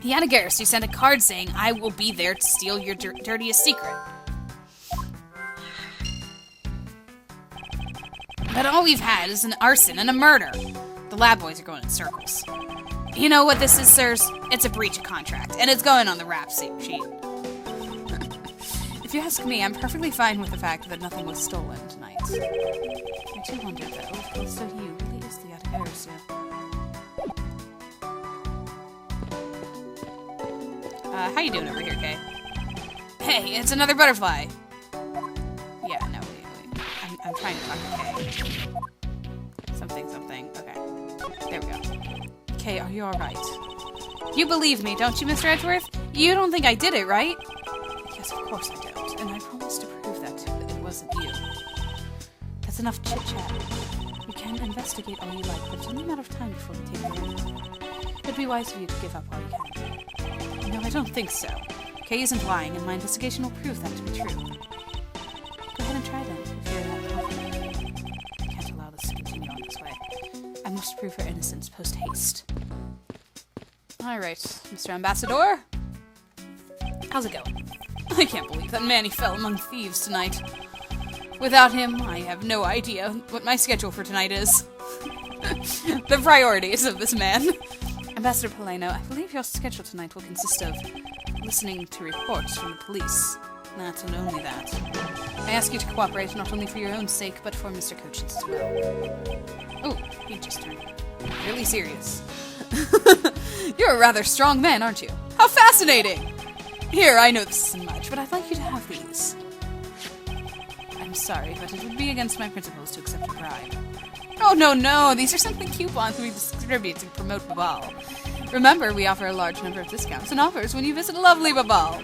The Atagarasu sent a card saying, I will be there to steal your dirtiest secret. But all we've had is an arson and a murder. The lab boys are going in circles. You know what this is, sirs? It's a breach of contract, and it's going on the rap sheet. If you ask me, I'm perfectly fine with the fact that nothing was stolen tonight. I do wonder, though, if close to you really is the Atagarasu. How you doing over here, Kay? Hey, it's another butterfly! Yeah, no, wait. I'm trying to talk to Kay. Something. Okay. There we go. Kay, are you alright? You believe me, don't you, Mr. Edgeworth? You don't think I did it, right? Yes, of course I don't. And I promise to prove that it wasn't you. That's enough chit-chat. You can investigate all you like, but it's only a matter of time before we take it in. It'd be wise of you to give up while you can. No, I don't think so. Kay isn't lying, and my investigation will prove that to be true. Go ahead and try then, if you're not confident. I can't allow this to continue on this way. I must prove her innocence post-haste. Alright, Mr. Ambassador? How's it going? I can't believe that Manny fell among thieves tonight. Without him, I have no idea what my schedule for tonight is. The priorities of this man. Ambassador Paleno, I believe your schedule tonight will consist of listening to reports from the police. That and only that. I ask you to cooperate not only for your own sake, but for Mr. Cochin's as well. Oh, he just turned really serious. You're a rather strong man, aren't you? How fascinating! Here, I know this isn't much, but I'd like you to have these. I'm sorry, but it would be against my principles to accept a bribe. Oh, no, these are simply coupons we distribute to promote Babal. Remember, we offer a large number of discounts and offers when you visit lovely Babal.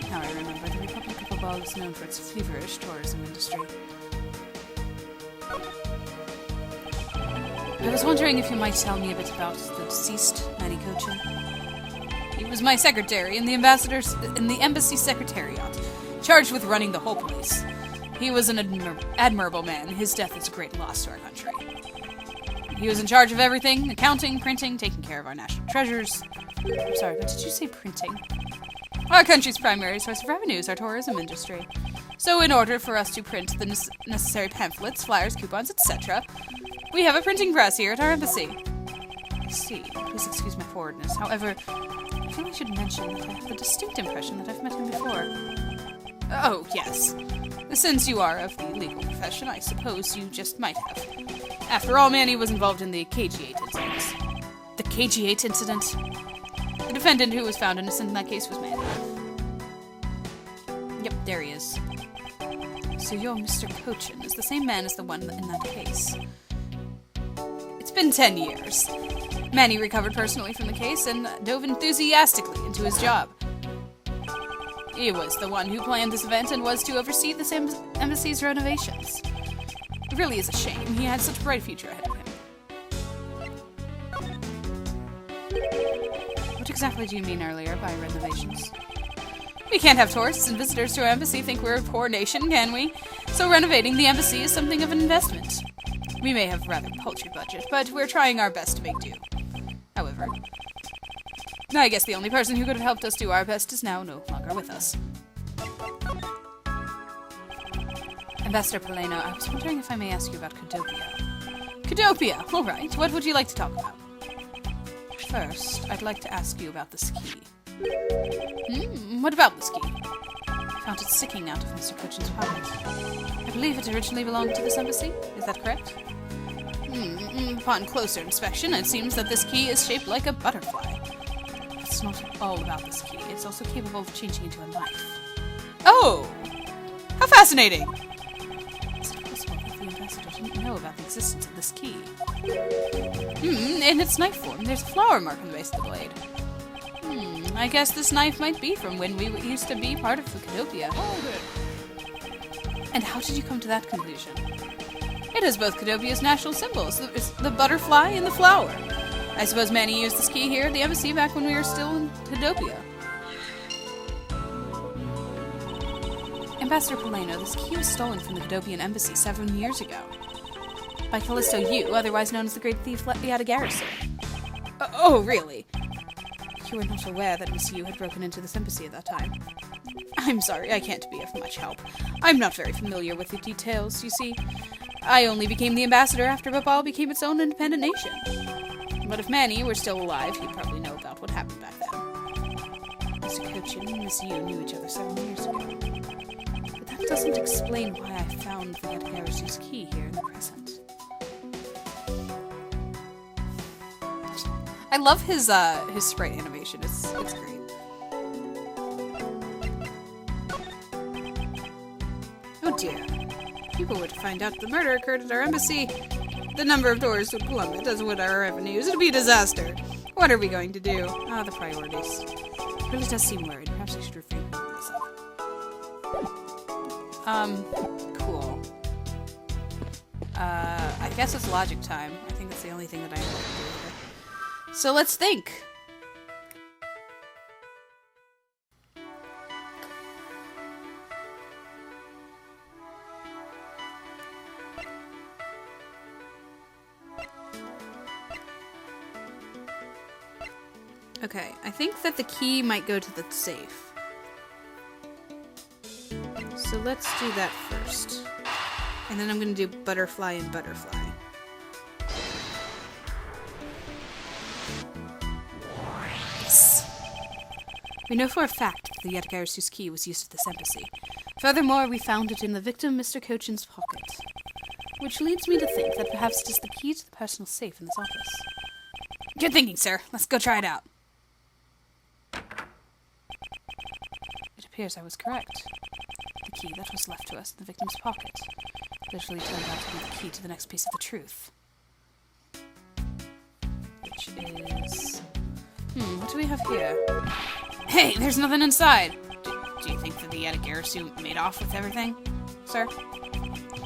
Now I remember, the Republic of Babal is known for its feverish tourism industry. I was wondering if you might tell me a bit about the deceased Manny Cochin. He was my secretary in the embassy secretariat, charged with running the whole place. He was an admirable man. His death is a great loss to our country. He was in charge of everything, accounting, printing, taking care of our national treasures. I'm sorry, but did you say printing? Our country's primary source of revenue is our tourism industry. So in order for us to print the necessary pamphlets, flyers, coupons, etc., we have a printing press here at our embassy. I see. Please excuse my forwardness. However, I feel I should mention that I have the distinct impression that I've met him before. Oh, yes. Since you are of the legal profession, I suppose you just might have. After all, Manny was involved in the KG-8 incident. The KG-8 incident? The defendant who was found innocent in that case was Manny. Yep, there he is. So your Mr. Cochin is the same man as the one in that case. It's been 10 years. Manny recovered personally from the case and dove enthusiastically into his job. He was the one who planned this event and was to oversee this embassy's renovations. It really is a shame. He had such a bright future ahead of him. What exactly do you mean earlier by renovations? We can't have tourists and visitors to our embassy think we're a poor nation, can we? So renovating the embassy is something of an investment. We may have a rather paltry budget, but we're trying our best to make do. However, I guess the only person who could have helped us do our best is now no longer with us. Ambassador Poleno, I was wondering if I may ask you about Cadopia. Cadopia! Alright, what would you like to talk about? First, I'd like to ask you about this key. What about this key? I found it sticking out of Mr. Cochin's pocket. I believe it originally belonged to this embassy. Is that correct? Upon closer inspection, it seems that this key is shaped like a butterfly. It's not all about this key. It's also capable of changing into a knife. Oh! How fascinating! Is it possible that the ambassador didn't know about the existence of this key? In its knife form, there's a flower mark on the base of the blade. I guess this knife might be from when we used to be part of the Cadopia. Hold it! And how did you come to that conclusion? It has both Cadopia's national symbols, the butterfly and the flower. I suppose Manny used this key here at the embassy back when we were still in Cadopia. Ambassador Poleno, this key was stolen from the Cadopian embassy 7 years ago. By Callisto Yu, otherwise known as the Great Thief Yatagarasu. Oh, really? You were not aware that Miss Yu had broken into this embassy at that time. I'm sorry, I can't be of much help. I'm not very familiar with the details, you see. I only became the ambassador after Bapal became its own independent nation. But if Manny were still alive, he'd probably know about what happened back then. Mr. Cochin and Miss Yu knew each other 7 years ago. But that doesn't explain why I found the Yatagarasu's key here in the present. I love his sprite animation. It's great. Oh dear. If people were to find out the murder occurred at our embassy, the number of doors would plummet, as would our revenues. It'd be a disaster. What are we going to do? The priorities. It really does seem worried. Perhaps I should refrain from myself. Cool. I guess it's logic time. I think that's the only thing that I know to do with it. So let's think. Okay, I think that the key might go to the safe. So let's do that first. And then I'm going to do butterfly and butterfly. We know for a fact that the Yatagarasu's key was used at this embassy. Furthermore, we found it in the victim Mr. Cochin's pocket. Which leads me to think that perhaps it is the key to the personal safe in this office. Good thinking, sir. Let's go try it out. It appears I was correct. The key that was left to us in the victim's pocket literally turned out to be the key to the next piece of the truth. Which is... what do we have here? Hey, there's nothing inside! Do you think that the Yatagarasu made off with everything, sir?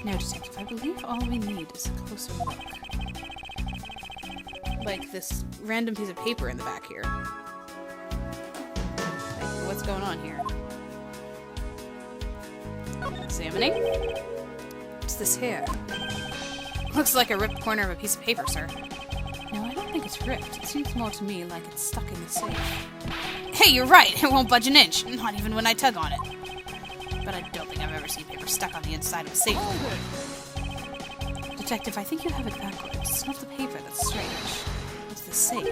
No, Detective, I believe all we need is a closer look. Like this random piece of paper in the back here. Like, what's going on here? Examining? What's this here? Looks like a ripped corner of a piece of paper, sir. No, I don't think it's ripped. It seems more to me like it's stuck in the safe. Hey, you're right! It won't budge an inch, not even when I tug on it. But I don't think I've ever seen paper stuck on the inside of a safe before. Detective, I think you have it backwards. It's not the paper that's strange. It's the safe.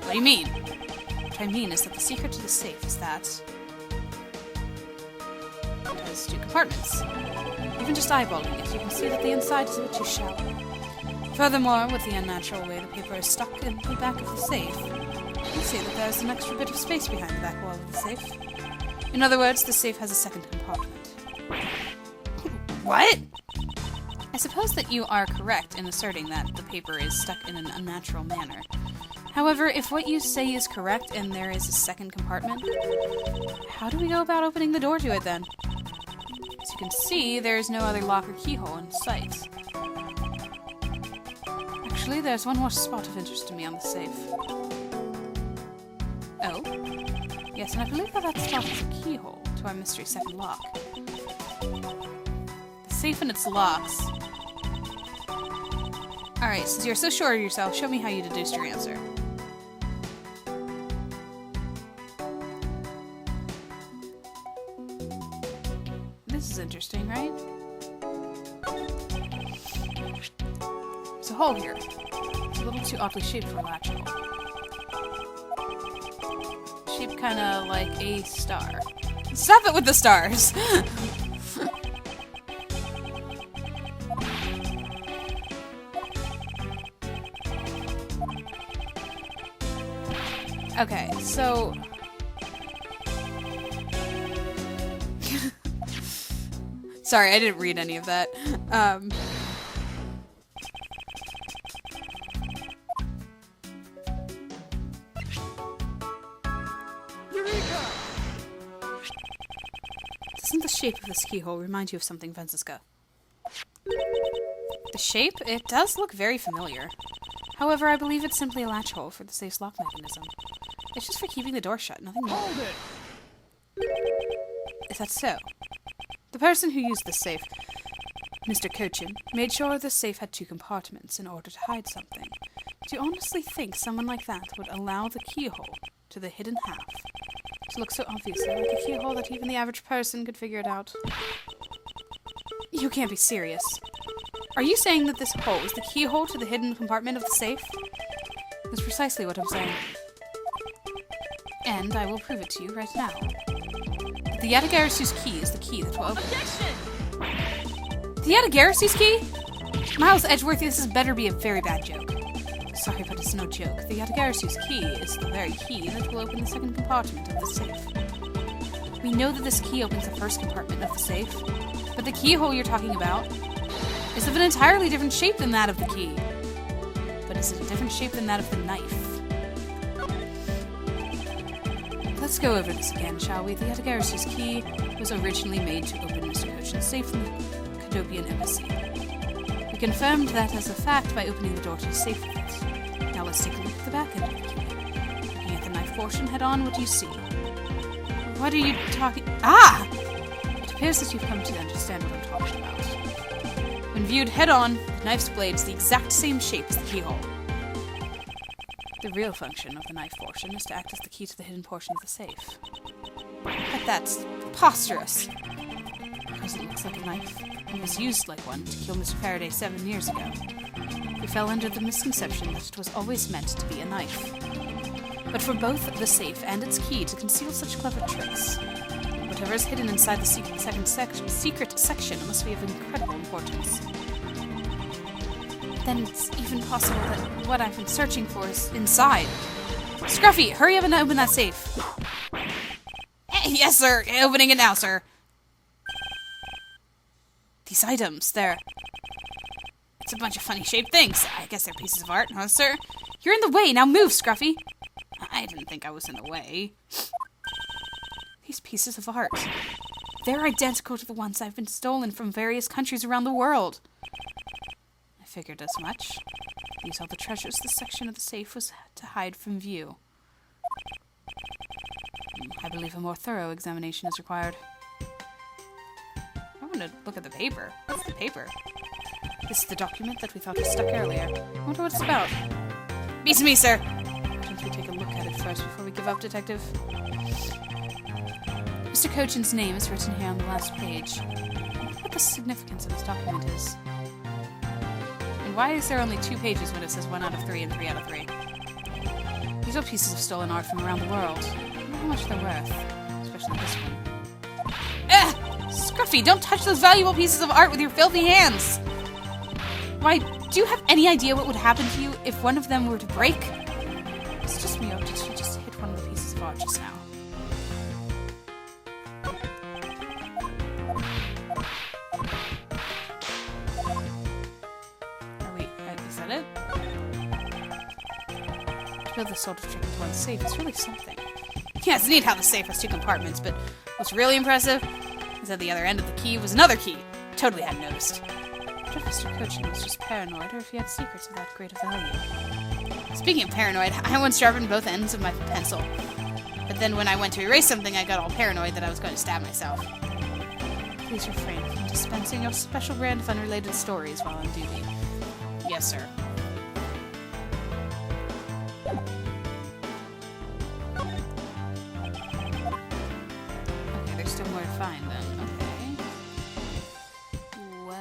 What do you mean? What I mean is that the secret to the safe is that it has 2 compartments. Even just eyeballing it, you can see that the inside is a bit too shallow. Furthermore, with the unnatural way the paper is stuck in the back of the safe, you see that there is an extra bit of space behind the back wall of the safe. In other words, the safe has a second compartment. What? I suppose that you are correct in asserting that the paper is stuck in an unnatural manner. However, if what you say is correct and there is a second compartment, how do we go about opening the door to it then? As you can see, there is no other lock or keyhole in sight. Actually, there's one more spot of interest to me on the safe. Oh? Yes, and I believe that spot is a keyhole to our mystery second lock. The safe and its locks. Alright, since you're so sure of yourself, show me how you deduced your answer. This is interesting, right? a hole here. It's a little too oddly shaped for a latch hole. Shaped kind of like a star. Stop it with the stars! Okay, so... Sorry, I didn't read any of that. Doesn't the shape of this keyhole remind you of something, Francisca? The shape? It does look very familiar. However, I believe it's simply a latch hole for the safe's lock mechanism. It's just for keeping the door shut, nothing more. Hold it! Is that so? The person who used the safe, Mr. Cochin, made sure the safe had 2 compartments in order to hide something. Do you honestly think someone like that would allow the keyhole to the hidden half to look so obviously like a keyhole that even the average person could figure it out? You can't be serious. Are you saying that this hole is the keyhole to the hidden compartment of the safe? That's precisely what I'm saying. And I will prove it to you right now. The Yatagarasu's key is the key that will open it. The Yatagarasu's key? Miles Edgeworth, this better be a very bad joke. Sorry, but it's no joke. The Yatagarasu's key is the very key that will open the second compartment of the safe. We know that this key opens the first compartment of the safe, but the keyhole you're talking about is of an entirely different shape than that of the key. But is it a different shape than that of the knife? Let's go over this again, shall we? The Yatagarasu's key was originally made to open Mr. Cochin's safe in the Cadopian embassy. We confirmed that as a fact by opening the door to his safe with it. Now let's take a look at the back end of the key. Looking at the knife portion head on, what do you see? What are you talking— Ah! It appears that you've come to understand what I'm talking about. When viewed head on, the knife's blade is the exact same shape as the keyhole. The real function of the knife portion is to act as the key to the hidden portion of the safe. But that's preposterous! Because it looks like a knife, and was used like one to kill Mr. Faraday 7 years ago. We fell under the misconception that it was always meant to be a knife. But for both the safe and its key to conceal such clever tricks, whatever is hidden inside the secret section must be of incredible importance. Then it's even possible that what I've been searching for is inside. Scruffy, hurry up and open that safe. Yes, sir. Opening it now, sir. These items, it's a bunch of funny shaped things. I guess they're pieces of art, huh, sir? You're in the way. Now move, Scruffy. I didn't think I was in the way. These pieces of art. They're identical to the ones I've been stolen from various countries around the world. I figured as much. These are the treasures this section of the safe was to hide from view. I believe a more thorough examination is required. I want to look at the paper. What's the paper? This is the document that we thought was stuck earlier. I wonder what it's about. Beats me, sir! Don't we take a look at it first before we give up, Detective? Mr. Cochin's name is written here on the last page. I wonder what the significance of this document is. And why is there only 2 pages when it says 1 out of 3 and 3 out of 3? These are pieces of stolen art from around the world. I wonder how much they're worth, especially this one. Scruffy, don't touch those valuable pieces of art with your filthy hands! Why, do you have any idea what would happen to you if one of them were to break? It's just me, or did you just hit one of the pieces of art just now? Is that it? To build this sort of trick into one's safe is really something. Yeah, it's neat how the safe has 2 compartments, but what's really impressive is that the other end of the key was another key. Totally hadn't noticed. I wonder if Mr. Cochin was just paranoid, or if he had secrets of that great value. Speaking of paranoid, I once sharpened both ends of my pencil. But then when I went to erase something, I got all paranoid that I was going to stab myself. Please refrain from dispensing your special brand of unrelated stories while on duty. Yes, sir. Okay, there's still more to find then. Okay. What?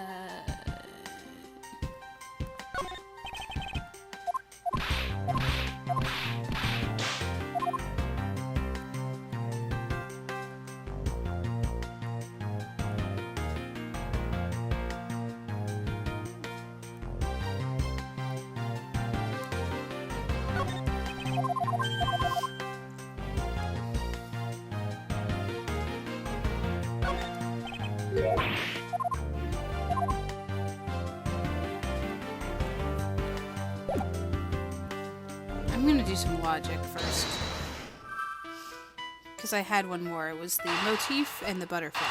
do some logic first. Because I had one more. It was the motif and the butterfly.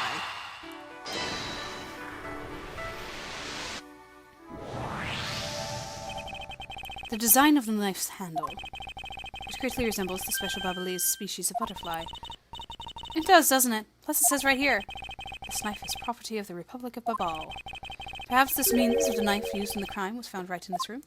The design of the knife's handle, which greatly resembles the special Babalese species of butterfly. It does, doesn't it? Plus it says right here, this knife is property of the Republic of Babal. Perhaps this means that the knife used in the crime was found right in this room?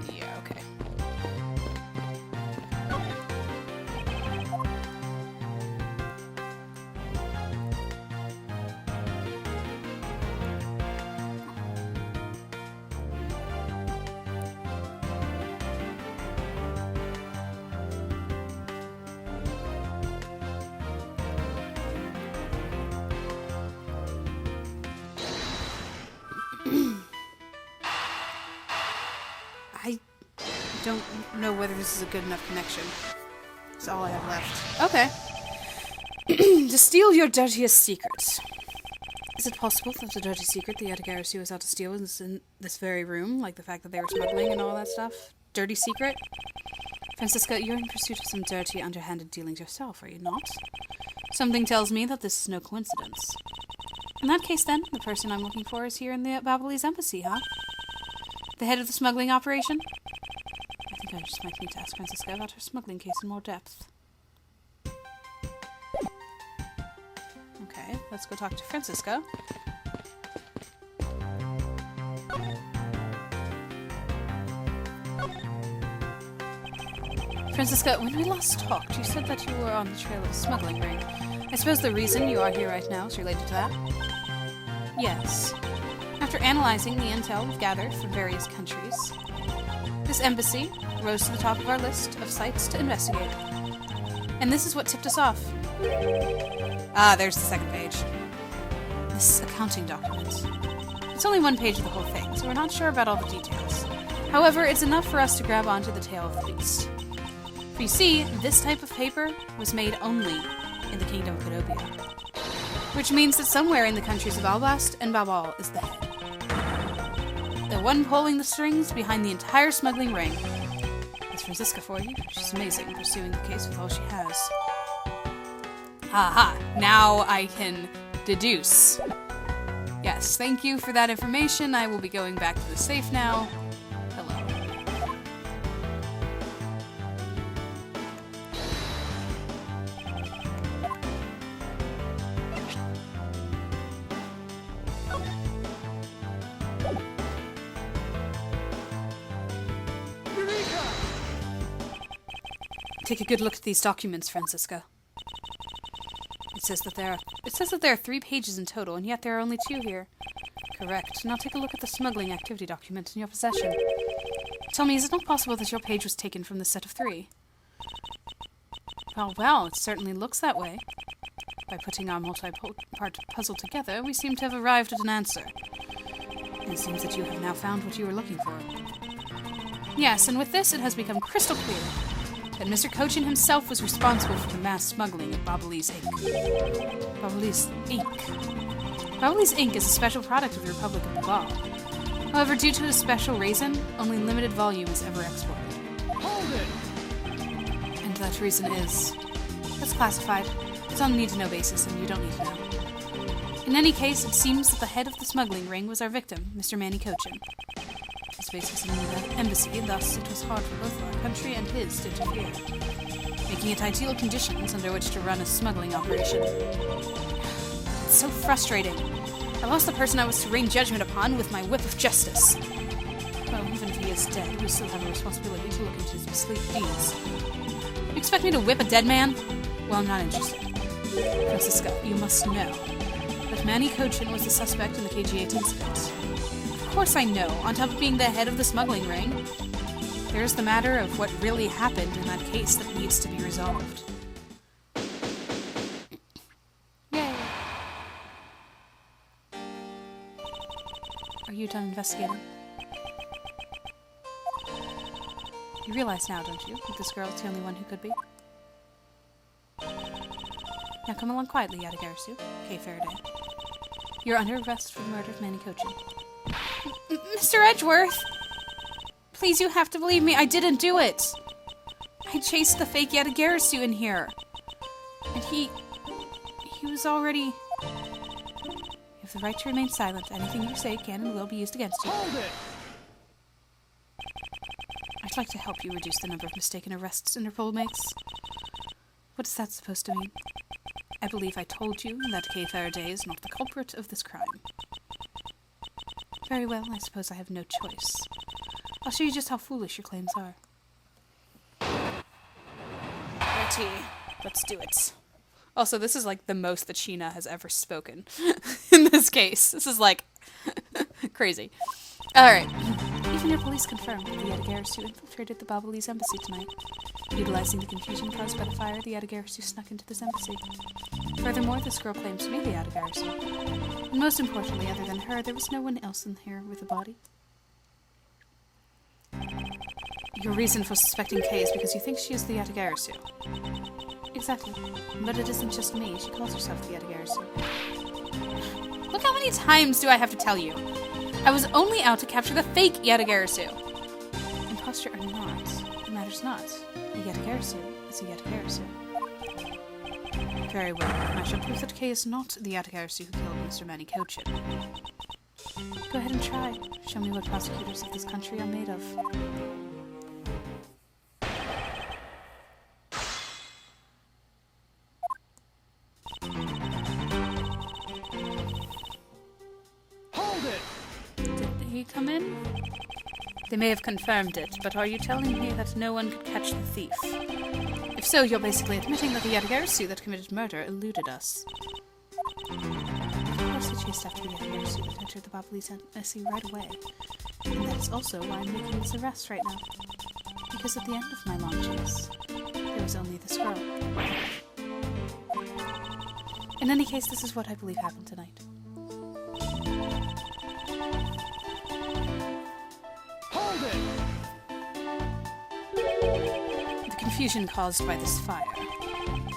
Yeah, okay. I don't know whether this is a good enough connection. That's all I have left. Okay. To steal your dirtiest secret. Is it possible that the dirty secret the Edgeworth was out to steal is in this very room? Like the fact that they were smuggling and all that stuff? Dirty secret? Francisca, you're in pursuit of some dirty, underhanded dealings yourself, are you not? Something tells me that this is no coincidence. In that case, then, the person I'm looking for is here in the Babalese embassy, huh? The head of the smuggling operation? I think I just might need to ask Francisca about her smuggling case in more depth. Okay, let's go talk to Francisca. Francisca, when we last talked, you said that you were on the trail of a smuggling ring. I suppose the reason you are here right now is related to that? Yes. After analyzing the intel we've gathered from various countries, this embassy rose to the top of our list of sites to investigate. And this is what tipped us off. Ah, there's the second page. This accounting document. It's only one page of the whole thing, so we're not sure about all the details. However, it's enough for us to grab onto the tail of the beast. For you see, this type of paper was made only in the Kingdom of Codobia, which means that somewhere in the countries of Albast and Babal is the head. The one pulling the strings behind the entire smuggling ring. That's Francisca for you. She's amazing, pursuing the case with all she has. Aha! Now I can deduce. Yes, thank you for that information. I will be going back to the safe now. Hello. Take a good look at these documents, Francisca. It says that there are 3 pages in total, and yet there are only 2 here. Correct. Now take a look at the smuggling activity document in your possession. Tell me, is it not possible that your page was taken from the set of 3? Well, it certainly looks that way. By putting our multi-part puzzle together, we seem to have arrived at an answer. It seems that you have now found what you were looking for. Yes, and with this, it has become crystal clear that Mr. Cochin himself was responsible for the mass smuggling of Babalese ink. Babalese ink. Babalese ink is a special product of the Republic of Babal. However, due to a special reason, only limited volume is ever exported. Hold it! And that reason is... It's classified. It's on a need-to-know basis, and you don't need to know. In any case, it seems that the head of the smuggling ring was our victim, Mr. Manny Cochin. His base was in the embassy, and thus it was hard for both our country and his to interfere, making it ideal conditions under which to run a smuggling operation. It's so frustrating. I lost the person I was to wring judgment upon with my whip of justice. Well, even if he is dead, we still have a responsibility to look into his misleading deeds. You expect me to whip a dead man? Well, I'm not interested. Francisca, you must know that Manny Cochin was the suspect in the KG-8 incident. Of course I know, on top of being the head of the smuggling ring. There's the matter of what really happened in that case that needs to be resolved. Yay! Are you done investigating? You realize now, don't you, that this girl is the only one who could be? Now come along quietly, Yadagarasu. Kay Faraday. You're under arrest for the murder of Manny Cochin. Mr. Edgeworth! Please, you have to believe me, I didn't do it! I chased the fake Yadagarasu in here. And he was already... You have the right to remain silent. Anything you say can and will be used against you. Hold it! I'd like to help you reduce the number of mistaken arrests Interpol makes. What is that supposed to mean? I believe I told you that Kay Faraday is not the culprit of this crime. Very well, I suppose I have no choice. I'll show you just how foolish your claims are. Righty, let's do it. Also, this is like the most that Sheena has ever spoken in this case. This is like crazy. Alright. Even your police confirmed that the Yadagarasu infiltrated the Babalese embassy tonight. Utilizing the confusion caused by the fire, the Yadagarasu snuck into this embassy. Furthermore, this girl claims to be the Yadagarasu. And most importantly, other than her, there was no one else in here with a body. Your reason for suspecting Kay is because you think she is the Yadagarasu. Exactly. But it isn't just me. She calls herself the Yadagarasu. Look how many times do I have to tell you? I was only out to capture the fake Yadagarasu. Imposter or not, it matters not. A Yadagarasu is a Yadagarasu. Very well, and I shall prove that Kay is not the Yadagarasu who killed Mr. Manny Cochin. Go ahead and try. Show me what prosecutors of this country are made of. Come in? They may have confirmed it, but are you telling me that no one could catch the thief? If so, you're basically admitting that the Yadagarasu that committed murder eluded us. Of course they chased after the Yadagarasu that entered the Babalese embassy right away. And that's also why I'm making this arrest right now. Because at the end of my long chase, there was only this girl. In any case, this is what I believe happened tonight. The confusion caused by this fire.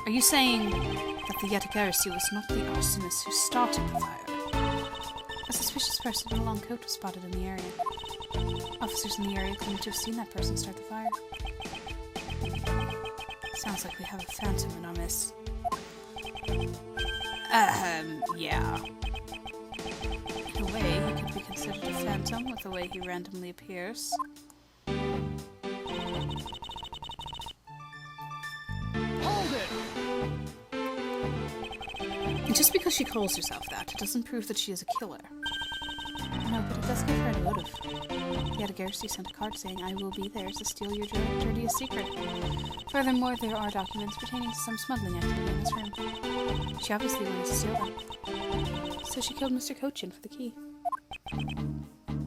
Are you saying that the Yadagarasu was not the arsonist who started the fire? A suspicious person in a long coat was spotted in the area. Officers in the area claim to have seen that person start the fire. Sounds like we have a phantom in our midst. Yeah. In a way, he could be considered a phantom with the way he randomly appears. And just because she calls herself that, it doesn't prove that she is a killer. No, but it does give her a motive. The Yadagarasu sent a card saying, "I will be there to steal your dirtiest secret." Furthermore, there are documents pertaining to some smuggling activity in this room. She obviously wanted to steal them. So she killed Mr. Cochin for the key.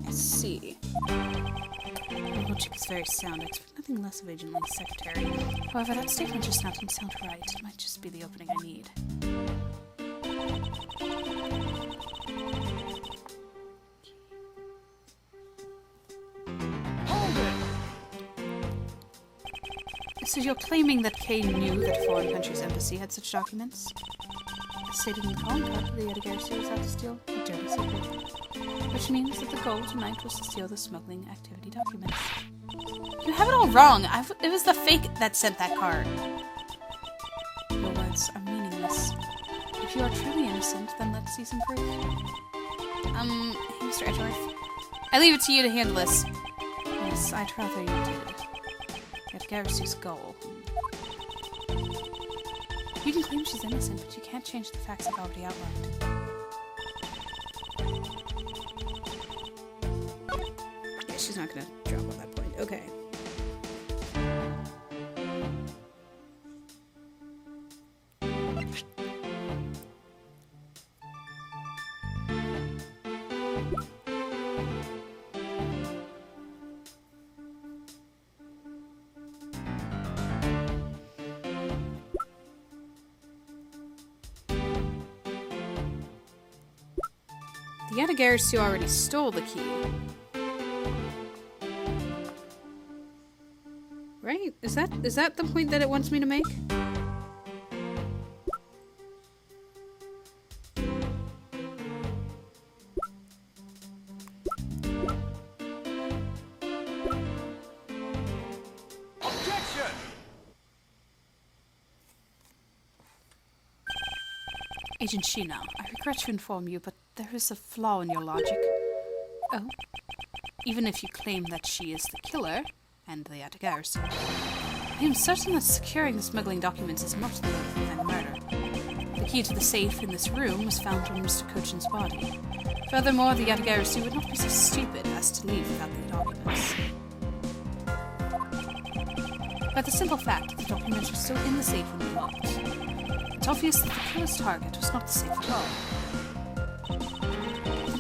I see. The logic is very sound. I expect nothing less of Agent Link's secretary. However, that statement just now didn't sound right. It might just be the opening I need. So you're claiming that Kay knew that a foreign country's embassy had such documents? As stated in the calling card, the Yadagarasu was out to steal a dirty secret. Which means that the goal tonight was to steal the smuggling activity documents. You have it all wrong! It was the fake that sent that card. Your words are meaningless. If you are truly innocent, then let's see some proof. Hey, Mr. Edgeworth. I leave it to you to handle this. Yes, I'd rather you did. Yadagarasu's goal. You can claim she's innocent, but you can't change the facts I've already outlined. Yeah, she's not gonna drop on that point. Okay. The Yatagarasu already stole the key. Right? Is that the point that it wants me to make? Objection! Agent Shina, I regret to inform you, but there is a flaw in your logic. Oh? Even if you claim that she is the killer, and the Yatagarasu, I am certain that securing the smuggling documents is not the motive behind the murder. The key to the safe in this room was found on Mr. Kochin's body. Furthermore, the Yatagarasu would not be so stupid as to leave without the documents. By the simple fact that the documents were still in the safe when we locked, it's obvious that the killer's target was not the safe at all.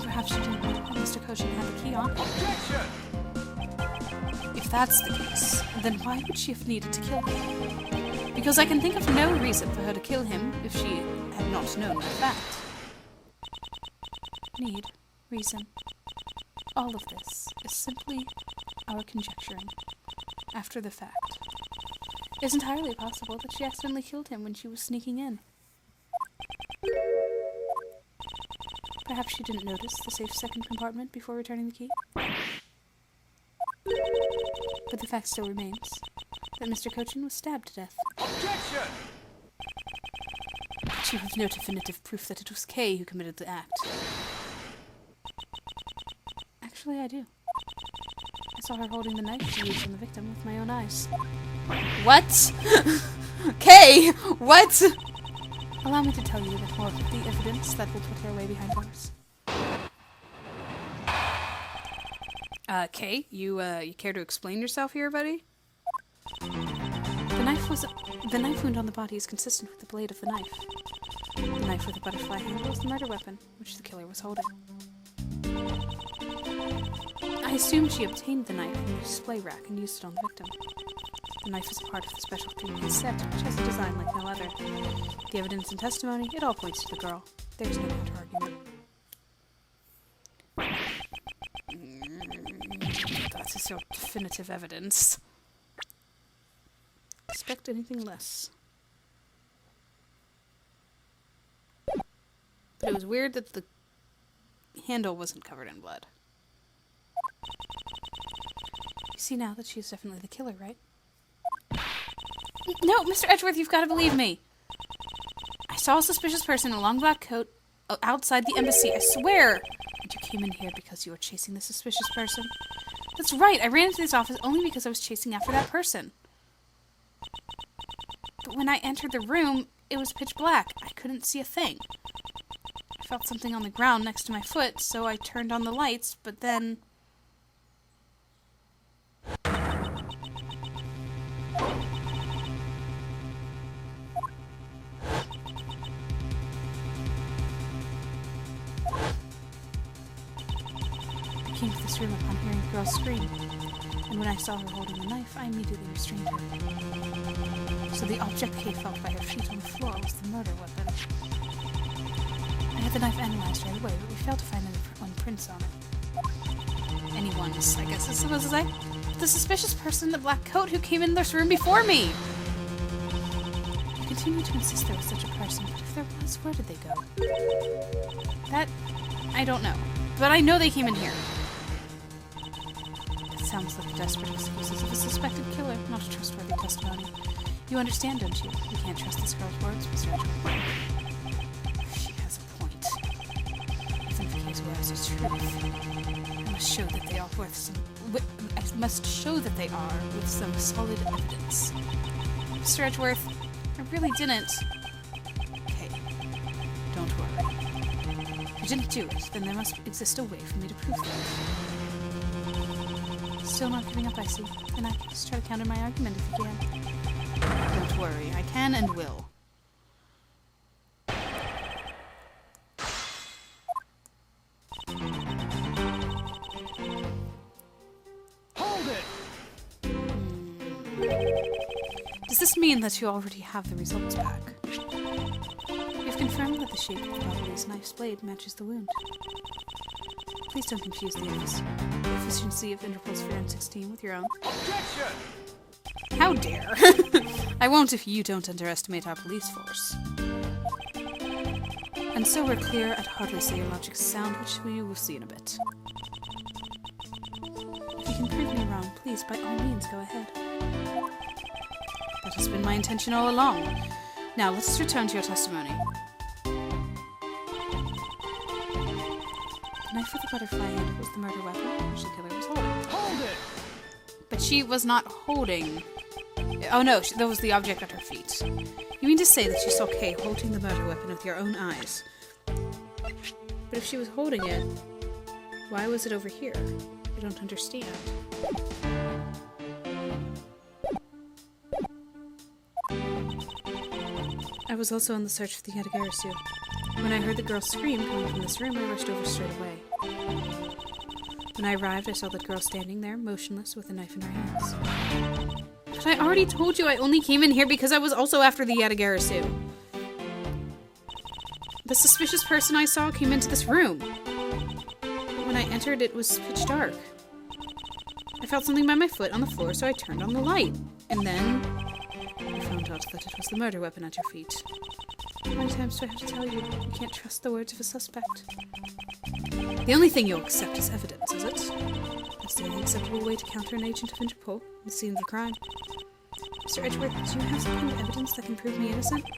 Perhaps she didn't know that Mr. Kochin had the key on. Objection! If that's the case, then why would she have needed to kill him? Because I can think of no reason for her to kill him if she had not known the fact. Need, reason. All of this is simply our conjecturing, after the fact. It's entirely possible that she accidentally killed him when she was sneaking in. Perhaps she didn't notice the safe's second compartment before returning the key. But the fact still remains that Mr. Kochin was stabbed to death. Objection! But you have no definitive proof that it was Kay who committed the act. Actually, I do. I saw her holding the knife she used on the victim with my own eyes. What? Kay! What? Allow me to tell you a bit more of the evidence that will put her way behind bars. Kay, you care to explain yourself here, buddy? The knife wound on the body is consistent with the blade of the knife. The knife with the butterfly handle is the murder weapon, which the killer was holding. I assume she obtained the knife from the display rack and used it on the victim. The knife is a part of the special 3-piece set, which has a design like no other. The evidence and testimony, it all points to the girl. There's no counter-argument. That is your definitive evidence. Expect anything less. But it was weird that the handle wasn't covered in blood. You see now that she's definitely the killer, right? No, Mr. Edgeworth, you've got to believe me. I saw a suspicious person in a long black coat outside the embassy, I swear. And you came in here because you were chasing the suspicious person? That's right, I ran into this office only because I was chasing after that person. But when I entered the room, it was pitch black. I couldn't see a thing. I felt something on the ground next to my foot, so I turned on the lights, but then... I came to this room upon hearing the girl scream, and when I saw her holding the knife, I immediately restrained her. So the object Kay felt by her feet on the floor was the murder weapon. I had the knife analyzed right away, but we failed to find any prints on it. Anyone's, I guess I suppose to say. The suspicious person in the black coat who came in this room before me! I continue to insist there was such a person, but if there was, where did they go? That... I don't know. But I know they came in here. It sounds like desperate excuses of a suspected killer, not a trustworthy testimony. You understand, don't you? You can't trust this girl's words, Mr. Edgeworth. She has a point. Even if the case was the truth, I must show that they are worth some... I must show that they are with some solid evidence. Mr. Edgeworth, I really didn't. Okay, don't worry. If you didn't do it, then there must exist a way for me to prove that. Still not giving up, I see. Then I can just try to counter my argument if you can. Don't worry, I can and will. Hold it! Does this mean that you already have the results back? You've confirmed that the shape of the body's knife's blade matches the wound. Please don't confuse the efficiency of Interpol's forensics team with your own. Objection! How dare! I won't if you don't underestimate our police force. And so we're clear. I'd hardly say your logic is sound, which we will see in a bit. If you can prove me wrong, please, by all means, go ahead. That has been my intention all along. Now, let us return to your testimony. The knife with the butterfly handle was the murder weapon, which the killer was holding. Hold it! But she was not holding... Oh no, that was the object at her feet. You mean to say that you saw Kay holding the murder weapon with your own eyes? But if she was holding it, why was it over here? I don't understand. I was also on the search for the Edgeworth. When I heard the girl scream coming from this room, I rushed over straight away. When I arrived, I saw that girl standing there, motionless, with a knife in her hands. But I already told you I only came in here because I was also after the Edgeworth. The suspicious person I saw came into this room. But when I entered, it was pitch dark. I felt something by my foot on the floor, so I turned on the light. And then I found out that it was the murder weapon at your feet. How many times do I have to tell you? You can't trust the words of a suspect. The only thing you'll accept is evidence, is it? That's the only acceptable way to counter an agent of Interpol in the scene of the crime. Mr. Edgeworth, do you have some kind of evidence that can prove me innocent? I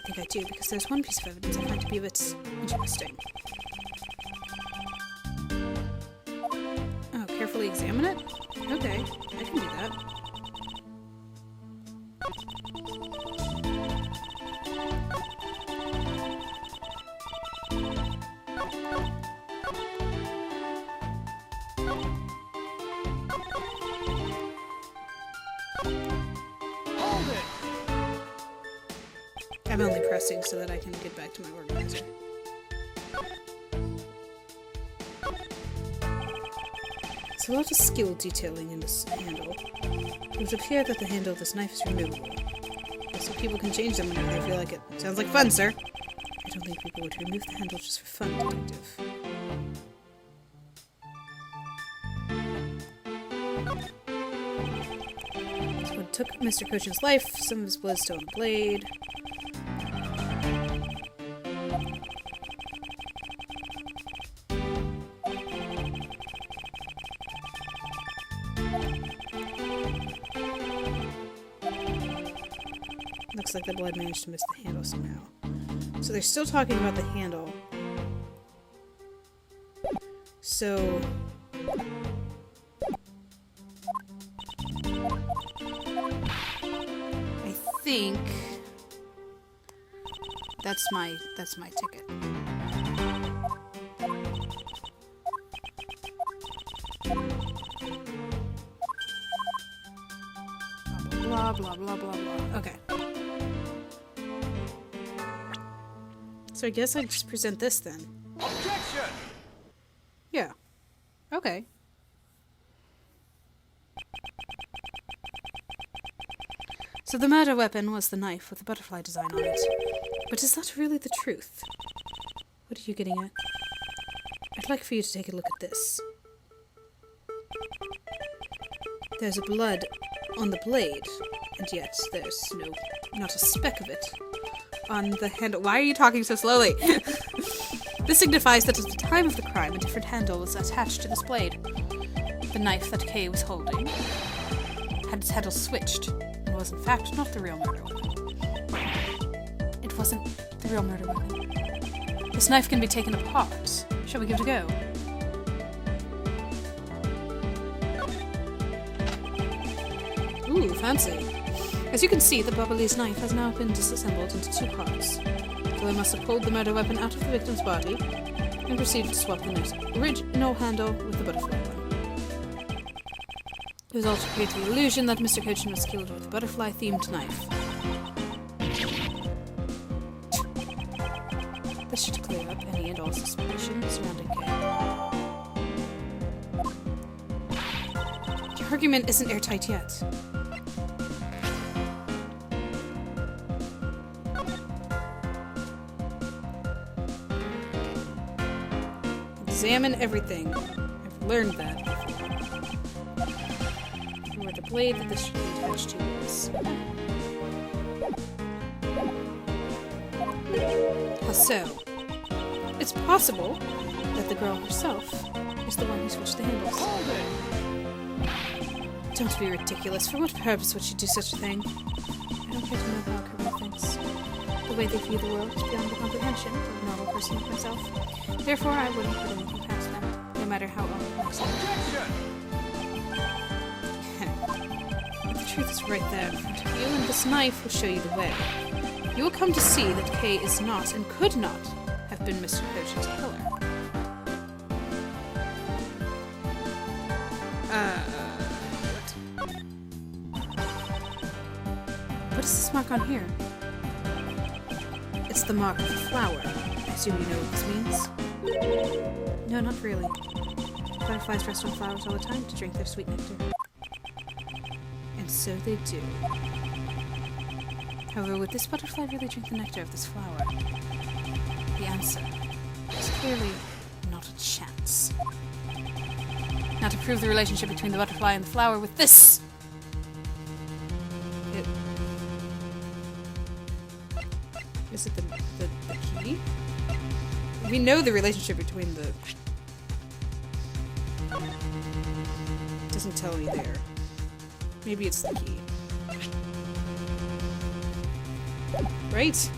think I do, because there's one piece of evidence I find to be a bit interesting. Oh, carefully examine it? Okay, I can do that. Hold it! I'm only pressing so that I can get back to my organizer. There's a lot of skill detailing in this handle. It would appear that the handle of this knife is removable. So people can change them whenever they feel like it. Sounds like fun, sir. I don't think people would remove the handle just for fun, detective. So what took Mr. Cochin's life, some of his blood still on the blade. Looks like the blood managed to miss the handle somehow. So they're still talking about the handle. So... I think... That's my ticket. Blah, blah, blah, blah, blah. Okay. So I guess I just present this then. Objection! Yeah. Okay. So the murder weapon was the knife with the butterfly design on it. But is that really the truth? What are you getting at? I'd like for you to take a look at this. There's blood on the blade, and yet there's not a speck of it on the handle. Why are you talking so slowly? This signifies that at the time of the crime, a different handle was attached to this blade. The knife that Kay was holding had its handle switched, and was in fact not the real murder weapon. It wasn't the real murder weapon. This knife can be taken apart. Shall we give it a go? Ooh, fancy. As you can see, the Bubbly's knife has now been disassembled into two parts. The killer must have pulled the murder weapon out of the victim's body and proceeded to swap the knife's original handle with the butterfly one. It was also to create the illusion that Mr. Cochin was killed with a butterfly-themed knife. This should clear up any and all suspicion surrounding Kay. Your argument isn't airtight yet. examine everything. I've learned that before. Where the blade that this should be attached to is. How so? It's possible that the girl herself is the one who switched the handles. Hold it! Don't be ridiculous. For what purpose would she do such a thing? I don't care to know how Kirby thinks. The way they view the world is beyond the comprehension of a normal person like myself. Therefore, I wouldn't put anything past them, no matter how old it makes them. But the truth is right there in front of you, and this knife will show you the way. You will come to see that Kay is not, and could not, have been Mr. Cogent's killer. What is this mark on here? It's the mark of the flower. I assume you know what this means? No, not really. Butterflies rest on flowers all the time to drink their sweet nectar. And so they do. However, would this butterfly really drink the nectar of this flower? The answer is clearly not a chance. Now to prove the relationship between the butterfly and the flower with this! Is it the key? We know the relationship between the... It doesn't tell me there. Maybe it's the key. Right?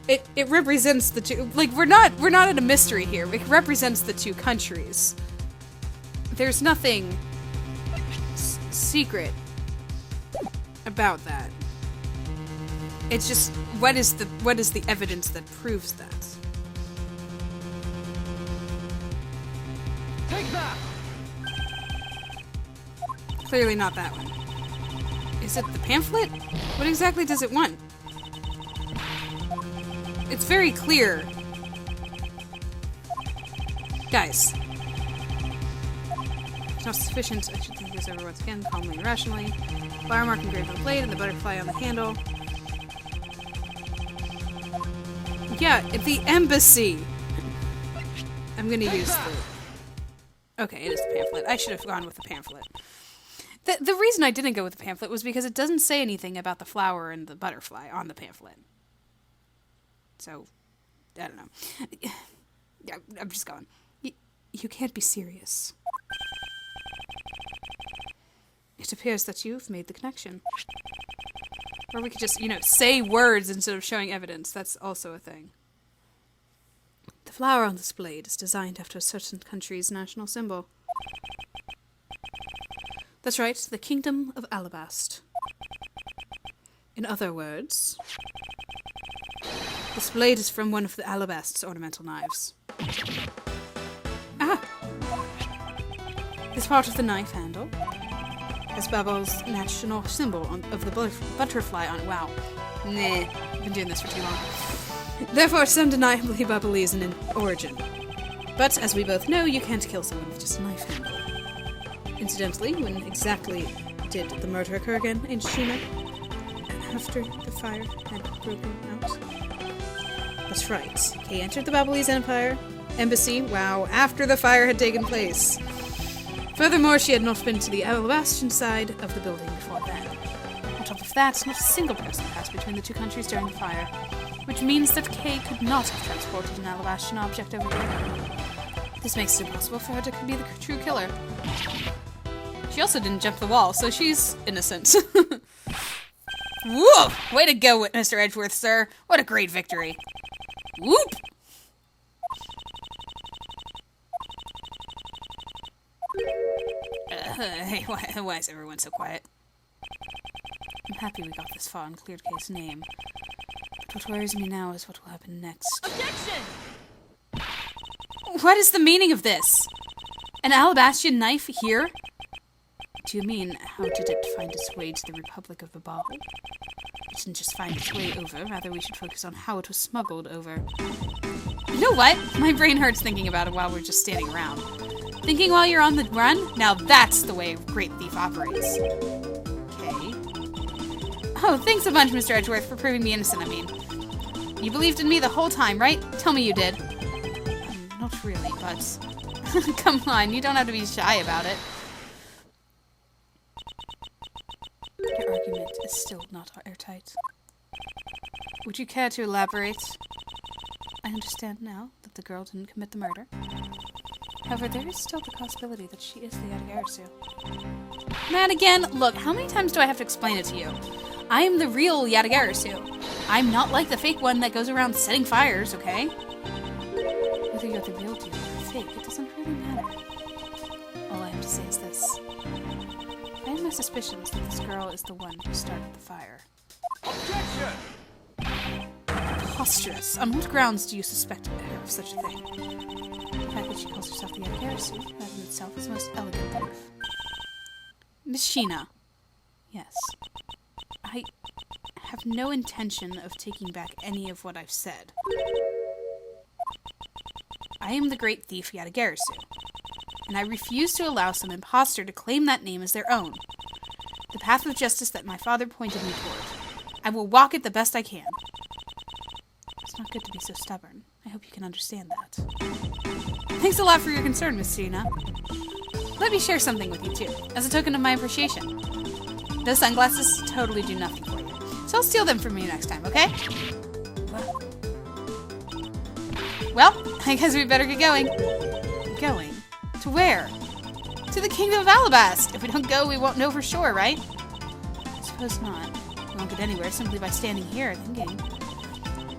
It represents the two... Like, we're not in a mystery here. It represents the two countries. There's nothing secret about that. It's just, what is the evidence that proves that? Take that! Clearly not that one. Is it the pamphlet? What exactly does it want? It's very clear. Guys. It's not sufficient. I should think this over once again, calmly and rationally. Flower mark engraved on the blade and the butterfly on the handle. Yeah, the embassy! I'm gonna use the... Okay, it is the pamphlet. I should have gone with the pamphlet. The reason I didn't go with the pamphlet was because it doesn't say anything about the flower and the butterfly on the pamphlet. So, I don't know. Yeah, I'm just going. You can't be serious. It appears that you've made the connection. Or we could just, say words instead of showing evidence. That's also a thing. The flower on this blade is designed after a certain country's national symbol. That's right, the Kingdom of Alabast. In other words, this blade is from one of the Alabast's ornamental knives. Ah! This part of the knife handle has Babel's national symbol of the butterfly on it. Wow. Nah, I've been doing this for too long. Therefore, it's undeniably Babelese in origin. But, as we both know, you can't kill someone with just a knife handle. Incidentally, when exactly did the murder occur again in Shima? After the fire had broken out? That's right. Kay entered the Babelese embassy, after the fire had taken place. Furthermore, she had not been to the Alabastian side of the building before then. On top of that, not a single person passed between the two countries during the fire, which means that Kay could not have transported an Alabastian object over here. This makes it impossible for her to be the true killer. She also didn't jump the wall, so she's innocent. Whoa! Way to go, Mr. Edgeworth, sir. What a great victory. Whoop! Hey, why is everyone so quiet? I'm happy we got this far and cleared Kay's name. But what worries me now is what will happen next. Objection! What is the meaning of this? An Alabastian knife here? Do you mean, how did it find its way to the Republic of Babal? It didn't just find its way over, rather we should focus on how it was smuggled over. You know what? My brain hurts thinking about it while we're just standing around. Thinking while you're on the run? Now that's the way a great thief operates. Okay. Oh, thanks a bunch, Mr. Edgeworth, for proving me innocent, I mean. You believed in me the whole time, right? Tell me you did. Not really, but... Come on, you don't have to be shy about it. Your argument is still not airtight. Would you care to elaborate? I understand now that the girl didn't commit the murder. However, there is still the possibility that she is the Yatagarasu. Madigan, look, how many times do I have to explain it to you? I am the real Yatagarasu. I'm not like the fake one that goes around setting fires, okay? Whether you're the real deal or fake, it doesn't really matter. All I have to say is this. I have my suspicions that this girl is the one who started the fire. Objection! Preposterous. On what grounds do you suspect her of such a thing? The fact that she calls herself the Yatagarasu, that in itself is the most elegant proof. Miss Sheena. Yes. I have no intention of taking back any of what I've said. I am the great thief Yatagarasu, and I refuse to allow some imposter to claim that name as their own. The path of justice that my father pointed me toward. I will walk it the best I can. It's not good to be so stubborn. I hope you can understand that. Thanks a lot for your concern, Miss Sheena. Let me share something with you, too, as a token of my appreciation. Those sunglasses totally do nothing for you, so I'll steal them from you next time, okay? Well, I guess we better get going. Going? To where? To the Kingdom of Alabast! If we don't go, we won't know for sure, right? I suppose not. We won't get anywhere simply by standing here thinking.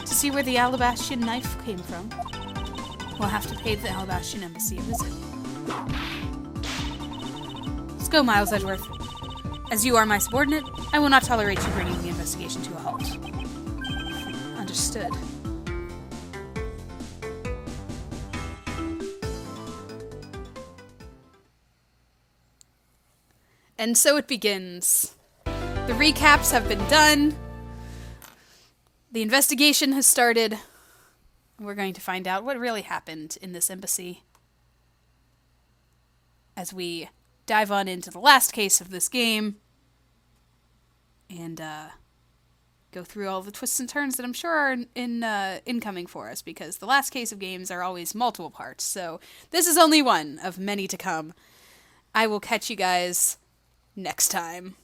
To see where the Alabastian knife came from, we'll have to pay the Alabastian embassy a visit. Let's go, Miles Edgeworth. As you are my subordinate, I will not tolerate you bringing the investigation to a halt. Understood. And so it begins. The recaps have been done. The investigation has started. We're going to find out what really happened in this embassy as we dive on into the last case of this game and go through all the twists and turns that I'm sure are incoming for us, because the last case of games are always multiple parts. So this is only one of many to come. I will catch you guys next time.